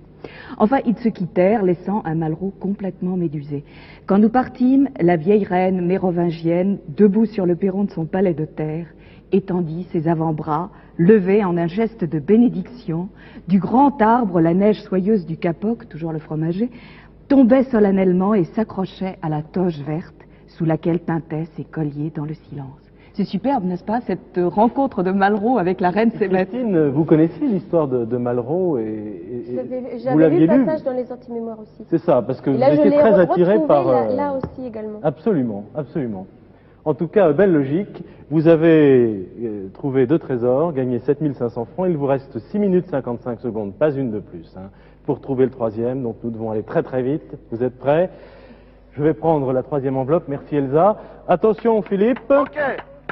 Enfin, ils se quittèrent, laissant un Malraux complètement médusé. Quand nous partîmes, la vieille reine mérovingienne, debout sur le perron de son palais de terre, étendit ses avant-bras, levés en un geste de bénédiction, du grand arbre, la neige soyeuse du Capoc, toujours le fromager, tombait solennellement et s'accrochait à la toge verte, sous laquelle tintaient ses colliers dans le silence. C'est superbe, n'est-ce pas, cette rencontre de Malraux avec la reine Sébette. Christine, vous connaissiez l'histoire de Malraux J'avais lu le passage dans les anti-mémoires aussi. C'est ça, parce que et vous là, étiez très attiré par... Là aussi également. Absolument, absolument. En tout cas, belle logique. Vous avez trouvé 2 trésors, gagné 7500 francs. Il vous reste 6 minutes 55 secondes, pas une de plus, pour trouver le 3e. Donc nous devons aller très très vite. Vous êtes prêts? Je vais prendre la 3e enveloppe. Merci Elsa. Attention Philippe. Ok.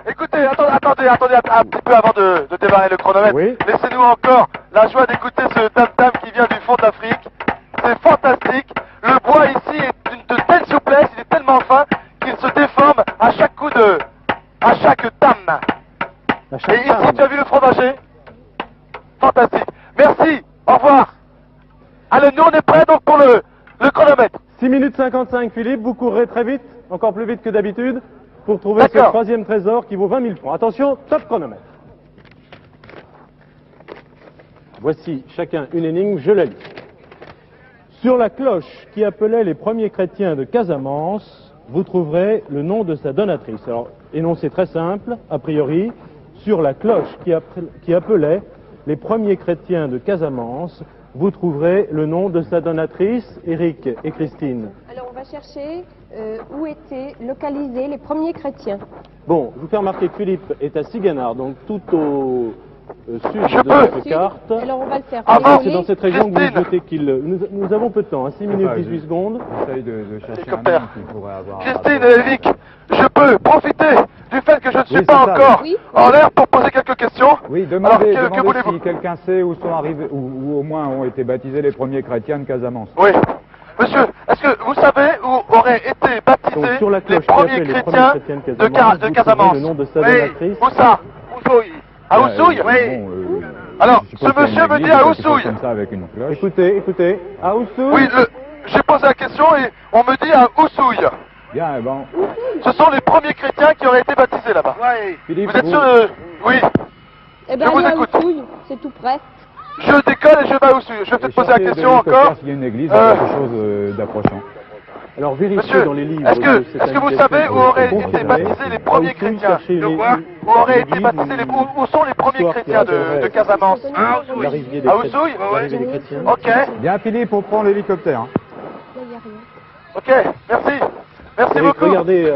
Écoutez, attendez un petit peu avant de démarrer le chronomètre. Oui. Laissez-nous encore la joie d'écouter ce tam-tam qui vient du fond de l'Afrique. C'est fantastique. Le bois ici est de telle souplesse, il est tellement fin qu'il se déforme à chaque coup à chaque tam. Et ici, tu as vu le fromager? Fantastique. Merci. Au revoir. Allez, nous on est prêts donc pour le chronomètre. 6 minutes 55 Philippe, vous courrez très vite, encore plus vite que d'habitude, pour trouver ce 3e trésor qui vaut 20 000 francs. Attention, top chronomètre. Voici chacun une énigme, je la lis. Sur la cloche qui appelait les premiers chrétiens de Casamance, vous trouverez le nom de sa donatrice. Alors, énoncé très simple, a priori, sur la cloche qui appelait les premiers chrétiens de Casamance, vous trouverez le nom de sa donatrice, Eric et Christine. Alors on va chercher où étaient localisés les premiers chrétiens. Bon, je vous fais remarquer que Philippe est à Siganard, donc tout au sud de cette Sud. carte. Alors on va le faire. Avant, C'est dans cette région que vous Christine. souhaitez qu'il... Nous avons peu de temps, hein, 6 minutes Enfin, 18 secondes. J'essaye de chercher un Hélicoptère. nom qui pourrait avoir... un Christine rapport. et Eric, je peux profiter du fait que je ne suis Oui, pas c'est ça, encore oui. en l'air pour poser quelques questions. Oui, Alors, demandez, que demandez voulez-vous? si quelqu'un sait où sont arrivés, ou au moins ont été baptisés les premiers chrétiens de Casamance. Oui. Monsieur, est-ce que vous savez où auraient été Donc baptisés sur la les cloche qui premiers appelle les chrétiens premiers chrétiens de, de de Casamance, Casamance? vous trouvez le nom de sa Oui. donatrice. Où ça? Oussouille. À Oussouille? Bon, Alors, je ce suppose qu'il y a monsieur une me dit église à quelque chose Oussouille. comme ça avec une cloche. Écoutez, à Oussouille. Oui, j'ai posé la question et on me dit à Oussouille. Bien, bon. Ce sont les premiers chrétiens qui auraient été baptisés là-bas. Philippe, Vous êtes sûr de... Oui. Eh bien Je vous allez à écoute. Oussouille, c'est tout près. Je décolle et je vais à Oussouille. Je vais peut-être poser la question encore. S'il y a une église, quelque chose d'approchant. Alors vérifiez Monsieur, dans les livres. est-ce de cette que vous invitation savez où que auraient vous été confirmez. baptisés les premiers À Oussouille, chrétiens? cherchez De une- quoi? une- Où auraient été une baptisés les... église, Où sont les premiers histoire qui chrétiens de rappellerait Casamance? l'arrivée des À chrétiens- Oussouille? l'arrivée des chrétiens. Ok, Bien, Philippe, on prend l'hélicoptère. Là, il n'y a rien. ok, merci. Merci Eric, beaucoup. regardez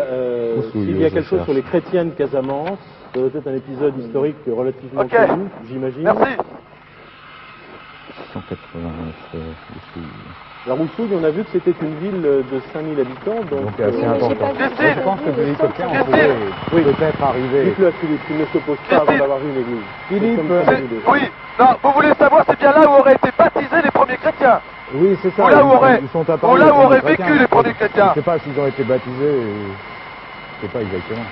Oussouille, s'il y a je quelque chose cherche. sur les chrétiens de Casamance. Ça doit être un épisode historique relativement Ok. connu, j'imagine. Merci. 189 Alors Oussouille, on a vu que c'était une ville de 5000 habitants, donc Donc, assez Oui, mais important. j'ai pas vu. Christine. Je pense que de l'hélicoptère, on Christine. pourrait peut-être arriver. dites-le à Philippe, qu'il ne s'oppose pas avant Christine. d'avoir vu une église. Philippe, Nous sommes comme nous deux. Oui, non, vous voulez savoir, c'est bien là où auraient été baptisés les premiers chrétiens. Oui, c'est ça. Ou là où ils sont apparus. ou là les où premiers auraient chrétiens. vécu les premiers chrétiens. Je ne sais pas s'ils ont été baptisés. Je ne sais pas exactement.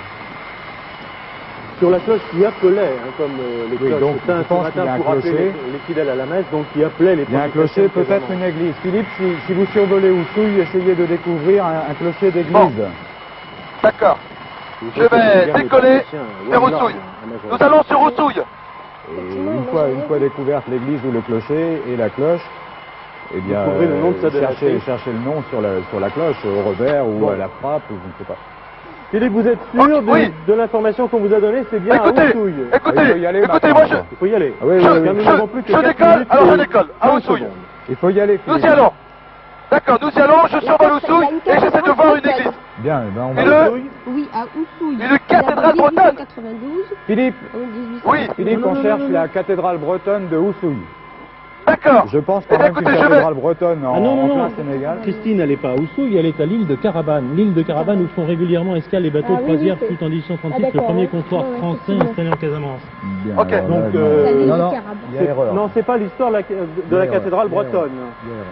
Sur la cloche qui appelait, hein, comme les Oui, cloches donc, teintent je ce pense qu'il y a matin un pour appeler clocher. les fidèles à la messe, donc qui appelait les Il y a un premiers clocher, chrétiens de peut-être Casamance. une église. Philippe, si vous survolez Oussouille, essayez de découvrir un clocher d'église. Bon. D'accord. Je vais décoller vers Oussouille. Nous allons sur Oussouille. Et une fois découverte l'église ou le clocher et la cloche, eh bien, Vous trouverez le nom de sa donatrice. cherchez le nom sur la cloche, au revers ou Bon. à la frappe, ou je ne sais pas. Philippe, vous êtes sûr Ok, oui. de l'information qu'on vous a donnée, c'est bien Écoutez, à Oussouille. Ah, il faut y aller écoutez, maintenant, moi je... quoi. Il faut y aller. Ah oui, oui, Je- oui, Car nous oui. n'avons plus que je 4 décolle, minutes alors je et décolle, à 30 Oussouille. secondes. Il faut y aller, Nous Philippe. y allons. D'accord, nous y allons, je survole Oussouille et j'essaie de voir une église. Bien, ben on va... Et le... Oui, à Oussouille. Une cathédrale bretonne. 1892 Philippe, au 1800. Oui, Philippe, on cherche la cathédrale bretonne de Oussouille. d'accord. Je pense Eh quand bien, même qu'une écoutez, je vais... cathédrale bretonne en, Ah non, non, en non. plein Sénégal. Christine, elle n'est pas à Oussouille, elle est à l'île de Carabane. L'île de Carabane où font régulièrement escale les bateaux Ah de oui, croisière, oui, fut en 1838 Ah, le d'accord, premier ouais. comptoir Ouais, ouais, français effectivement. installé en Casamance. Bien, Ok. alors là, Donc, non. La l'île non, de non, Carabane. il y a erreur. Non, c'est pas l'histoire de la cathédrale bretonne. Il y a erreur.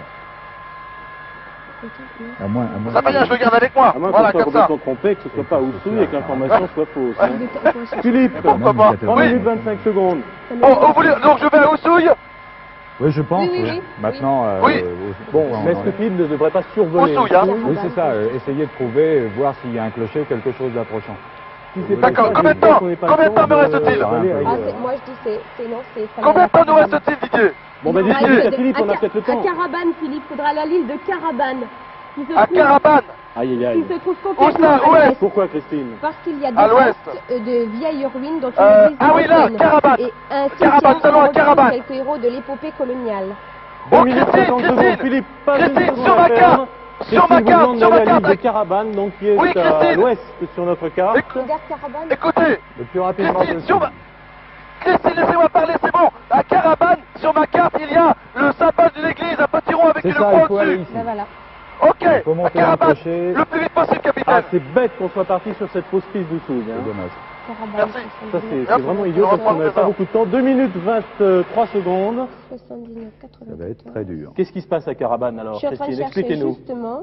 À moins, Ça va bien, je le garde avec moi. À moins Voilà, qu'on soit comme ça. complètement trompé, que ce soit pas Oussouille et que l'information soit fausse. hein. Philippe, Pourquoi pas? 3 Oui. minutes 25 secondes. Bon, vous voulez... Donc je vais à Oussouille. Oui, je pense. Oui, oui, oui. Maintenant, Oui. Bon, mais est-ce que Philippe ne devrait pas survoler Oussouille, hein. Oui, c'est ça. Essayez de trouver, voir s'il y a un clocher, quelque chose d'approchant. Si c'est pas D'accord, ça, combien de j'espère temps qu'on n'est pas Combien de le temps me reste-t-il d'aller Ah, Ah, ailleurs. moi je dis c'est non, c'est... Combien de temps nous reste-t-il, Didier? Bon, bah, Ah, dites-le à de- Philippe, on a peut-être le À temps. Carabane, Philippe, faudra aller à l'île de Carabane. Qui se À trouve- Carabane. Aïe, aïe, Qui aïe. se trouve Où complètement ça? Où à est-ce? l'ouest. Pourquoi, Christine? Parce qu'il y a des À l'ouest. restes de vieilles ruines dont une église ah oui, là, ancienne. Carabane. Et un Carabane, cimetière nous allons à où on retrouve Carabane. quelques héros de l'épopée coloniale. Bon, 2 minutes Christine, 50 secondes, Christine. Philippe, pas une Christine, seconde sur à ma perdre. carte. Sur ma Christine vous carte, demande sur ma d'aller à l'île carte. de Carabane, donc qui est Oui, à Christine. l'ouest sur notre carte. Regarde Carabane. Écoutez, Le plus rapidement Christine, possible. Christine, laissez-moi parler, c'est bon. À Carabane, sur ma carte, il y a le symbole d'une église, un petit rond avec C'est une ça, croix il faut aller au-dessus. ici. Ben voilà. Ok, faut à monter un Carabane, clocher. le plus vite possible, Ah, capitaine. c'est bête qu'on soit parti sur cette fausse piste d'Oussouille. C'est Hein. dommage. Carabane, Merci. Ça, c'est Merci. vraiment idiot parce qu'on n'avait pas Ça. beaucoup de temps. 2 minutes 23 secondes. 79, 80. Ça va être très dur. Qu'est-ce qui se passe à Carabane alors, Je suis en train de Christine? chercher Expliquez-nous. justement.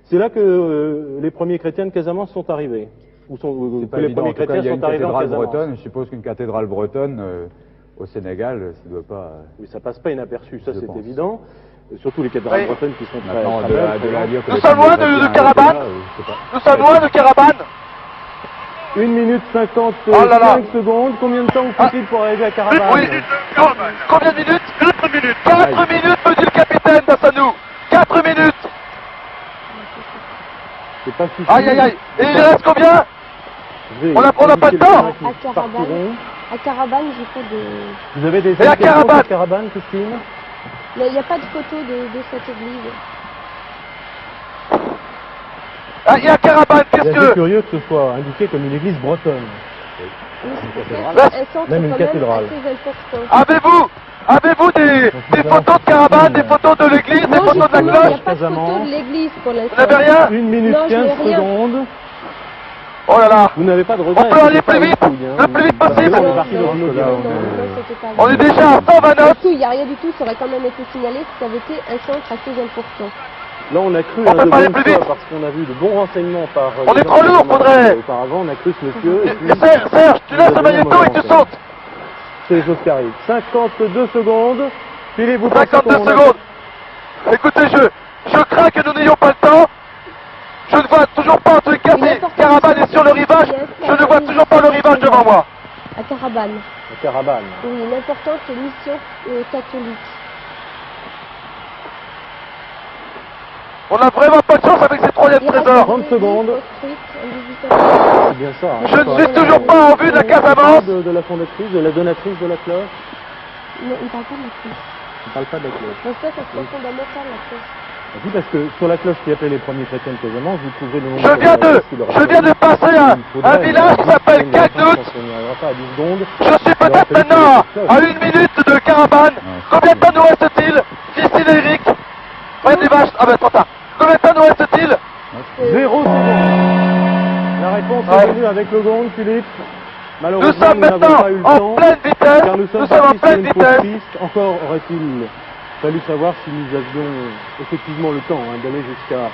C'est là que les premiers chrétiens de Casamance sont arrivés. Ou C'est que pas les évident. En premiers tout cas, chrétiens il y a sont une arrivés en cathédrale Casamance. bretonne. Je suppose qu'une cathédrale bretonne au Sénégal, ça ne doit pas... Oui, ça passe pas inaperçu, ça Je c'est pense. évident. Surtout les cathédrales Oui. bretonnes qui sont très, Maintenant, très de belles, là très à dire que Nous les sommes loin premiers de chrétiens Carabane. étaient là, je sais pas. Nous sommes loin de Carabane. 1 minute 55 Oh là là. secondes. Combien de temps vous faut-il pour arriver à Carabane? Oui. Combien de minutes? 4 minutes. 4 minutes, me dit le capitaine Dassanou. 4 minutes. C'est pas suffisant. Aïe, aïe, aïe. Et il reste combien? On n'a pas le temps. À Carabane, j'ai pas de... Vous avez des Et à Carabane, Carabane, Christine? Il n'y a pas de photo de cette église. Ah, il y a Carabane, C'est assez qu'est-ce curieux que ce soit indiqué comme une église bretonne. Oui, c'est Là, un centre même une quand cathédrale. même assez important. Avez-vous des photos de Carabane, des photos de l'église, des Non, photos de la justement, il n'y a cloche? pas de photo de l'église pour l'instant. Vous n'avez rien? 1 minute Non, je n'ai 15 rien. secondes. Oh là là. Vous n'avez pas de On regret. peut aller c'est plus pas vite, une couille, hein. le plus vite Parce que possible. là, on est parti dans une Non, autre non, direction. non, c'était pas On est déjà à 129. Surtout, il n'y a rien du tout, ça aurait quand même été signalé si ça avait été un centre assez important. Là, on a cru On hein, peut de pas aller bonne plus foi vite. parce qu'on a vu de bons renseignements par... On les est trop gens lourd, qui ont faudrait- demandé Auparavant, on a cru ce monsieur. Et puis, Serge, tu laisses le magnéto et tu sautes. c'est les choses qui arrivent. 52 secondes. Philippe, vous pensez 52 qu'on a- secondes. Écoutez, je crains que nous n'ayons pas le temps. Je ne vois toujours pas, en tous les cas, si Carabane est sur le rivage, je ne vois toujours pas le rivage devant moi. À Carabane. À Carabane. Oui, une importante mission catholique. On n'a vraiment pas de chance avec ces troisièmes Il reste trésors. 30 secondes. construite en 1800. C'est bien ça. hein. Je ne suis toujours pas en vue de la Casamance. De la fondatrice, de la donatrice de la cloche. Non, il ne parle pas de la cloche. On ne parle pas de la cloche. Donc ça serait fondamental, la cloche. Oui, parce que sur la cloche qui appelait les premiers chrétiens de Casamance, vous trouverez le nom Je viens de passer un village qui s'appelle Cagnout. On n'y arrivera pas à 10 secondes. Je suis peut-être maintenant à 1 minute de Carabane. Combien de temps nous reste-t-il? Christine et Eric. Ouais, des vaches. Ah ben, trop tard. Combien de temps nous reste-t-il? 0 secondes. La réponse est venue avec le gong, Philippe. Nous Malheureusement, sommes nous n'avons maintenant pas eu le en temps. pleine vitesse. Car nous sommes Nous sommes en partis sur pleine une fausse vitesse. piste. Encore aurait-il fallu savoir si nous avions effectivement le temps hein, d'aller jusqu'à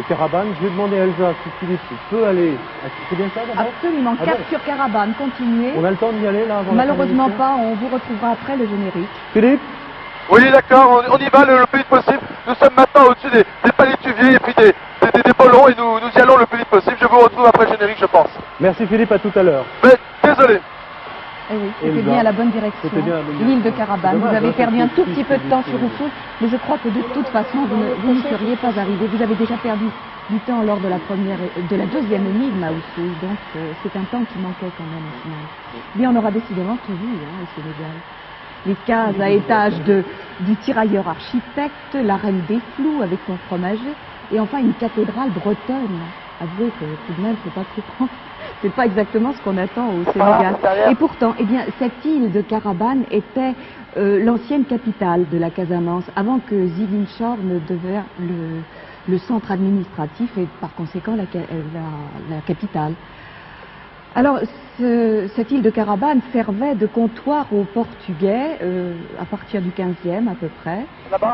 Carabane. Je vais demander à Elsa si Philippe peut aller. C'est bien ça d'abord? Absolument, Ah cap bon sur Carabane, continuez. On a le temps d'y aller là avant la fin de Malheureusement l'émission pas, on vous retrouvera après le générique. Philippe? Oui, d'accord, on y va le plus vite possible. Nous sommes maintenant au-dessus des palétuviers et puis des bollons et nous y allons le plus vite possible. Je vous retrouve après le générique, je pense. Merci Philippe, à tout à l'heure. Mais désolé. Eh oui, c'était Elsa. bien à la bonne direction. C'était bien, mais- L'île de Carabane. Dommage, Vous avez hein, perdu un cette tout petite petit peu de temps piste sur Oufou, mais je crois que de toute façon, vous n'y seriez pas arrivé. Vous avez déjà perdu du temps lors de la deuxième énigme à Oufou, donc c'est un temps qui manquait quand même au final. Mais on aura décidément tout vu hein, au Sénégal. Les cases à étage du tirailleur architecte, la reine des flous avec son fromager, et enfin une cathédrale bretonne. Avouez que tout de même, c'est pas courant. C'est pas exactement ce qu'on attend au Sénégal. Et pourtant, eh bien, cette île de Carabane était l'ancienne capitale de la Casamance, avant que Ziguinchor ne devienne le centre administratif et par conséquent la capitale. Alors, cette île de Carabane servait de comptoir aux Portugais à partir du 15e à peu près.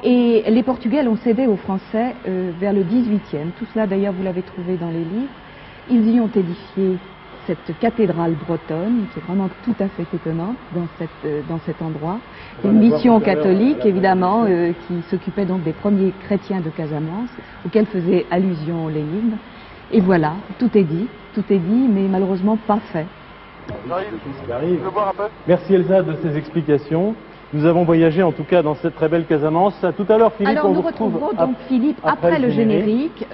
Et les Portugais l'ont cédé aux Français vers le 18e. Tout cela, d'ailleurs, vous l'avez trouvé dans les livres. Ils y ont édifié cette cathédrale bretonne, qui est vraiment tout à fait étonnante dans cet endroit. Une mission catholique, évidemment, qui s'occupait donc des premiers chrétiens de Casamance, auxquels faisait allusion Lénine. Et voilà, tout est dit, mais malheureusement pas fait. J'arrive. Tu veux boire un peu? Merci Elsa de ces explications. Nous avons voyagé en tout cas dans cette très belle Casamance. À tout à l'heure Philippe. Alors on nous vous retrouve retrouverons donc Philippe après le générique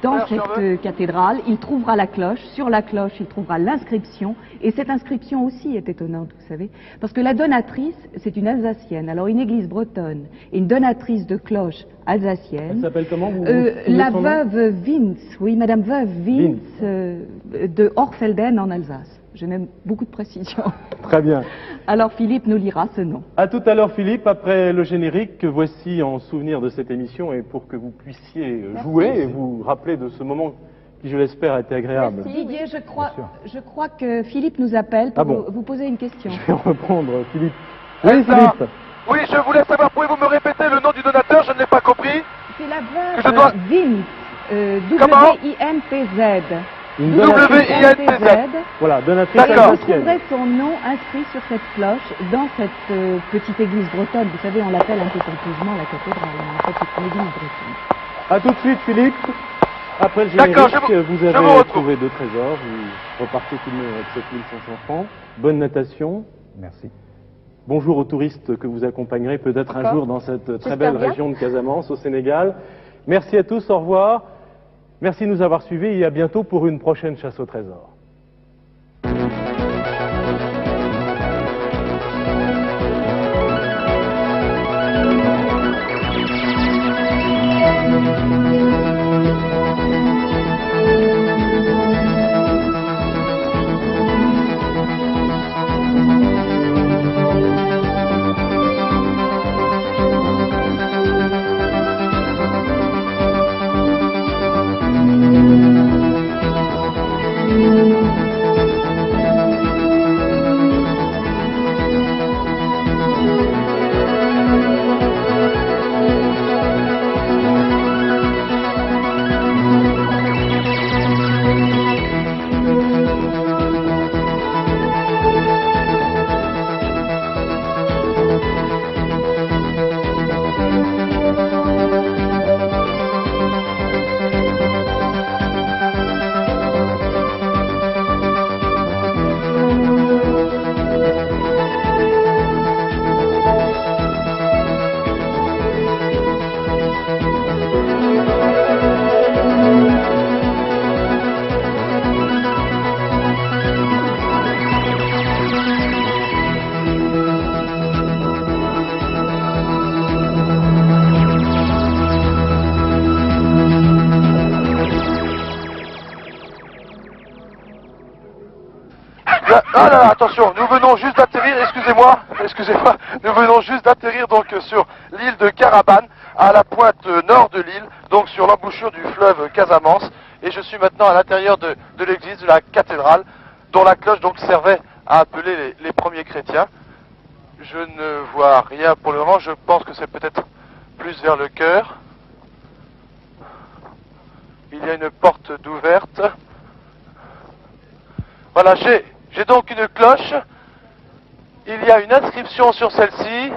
dans Alors, cette cathédrale. Il trouvera la cloche. Sur la cloche, il trouvera l'inscription. Et cette inscription aussi est étonnante, vous savez. Parce que la donatrice, c'est une Alsacienne. Alors une église bretonne et une donatrice de cloche Elle alsacienne. s'appelle comment vous La son nom veuve Vince, oui, Madame Veuve Vince de Orfelden en Alsace. J'ai même beaucoup de précisions. Très bien. Alors Philippe nous lira ce nom. À tout à l'heure Philippe, après le générique, voici en souvenir de cette émission et pour que vous puissiez jouer et vous rappeler de ce moment qui, je l'espère, a été agréable. Didier, je crois que Philippe nous appelle pour vous poser une question. Je vais reprendre Philippe. Oui, Oui Philippe. Oui, je voulais savoir, pouvez-vous me répéter le nom du donateur? Je ne l'ai pas compris. C'est la Que je veuve dois- Vince, Comment W-I-N-T-Z. Une donatrice. W-I-N-T-Z. Voilà, donatrice D'accord. Vous alsacienne. trouverez son nom inscrit sur cette cloche dans cette petite église bretonne. Vous savez, on l'appelle un peu pompeusement la cathédrale. En fait, c'est une église bretonne. À tout de suite Philippe. Après le D'accord, générique, vous je vous avez retrouve. trouvé 2 trésors. Vous repartez tout de même avec 7500 francs. Bonne natation. Merci. Bonjour aux touristes que vous accompagnerez peut-être un jour dans cette très belle bien. région de Casamance, au Sénégal. Merci à tous, au revoir. Merci de nous avoir suivis et à bientôt pour une prochaine chasse au trésor. Ah là là, attention, nous venons juste d'atterrir, excusez-moi, nous venons juste d'atterrir donc sur l'île de Carabane, à la pointe nord de l'île, donc sur l'embouchure du fleuve Casamance, et je suis maintenant à l'intérieur de l'église de la cathédrale, dont la cloche donc servait à appeler les premiers chrétiens. Je ne vois rien pour le moment, je pense que c'est peut-être plus vers le chœur. Il y a une porte d'ouverte. Voilà, j'ai donc une cloche, il y a une inscription sur celle-ci,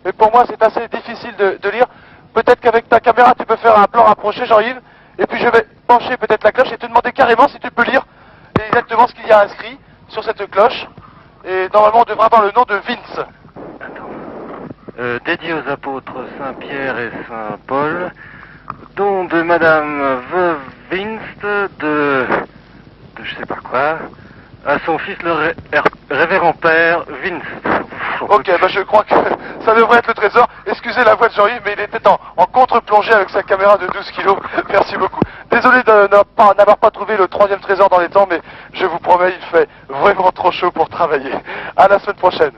mais pour moi c'est assez difficile de lire. Peut-être qu'avec ta caméra tu peux faire un plan rapproché, Jean-Yves, et puis je vais pencher peut-être la cloche et te demander carrément si tu peux lire exactement ce qu'il y a inscrit sur cette cloche. Et normalement on devrait avoir le nom de Vince. Dédié aux apôtres Saint-Pierre et Saint-Paul, don de Madame Veuve Vince de je sais pas quoi, à son fils le révérend père Vince. Ok, bah je crois que ça devrait être le trésor. Excusez la voix de Jean-Yves, mais il était en contre-plongée avec sa caméra de 12 kilos. Merci beaucoup. Désolé de n'avoir pas trouvé le troisième trésor dans les temps, mais je vous promets, il fait vraiment trop chaud pour travailler. À la semaine prochaine.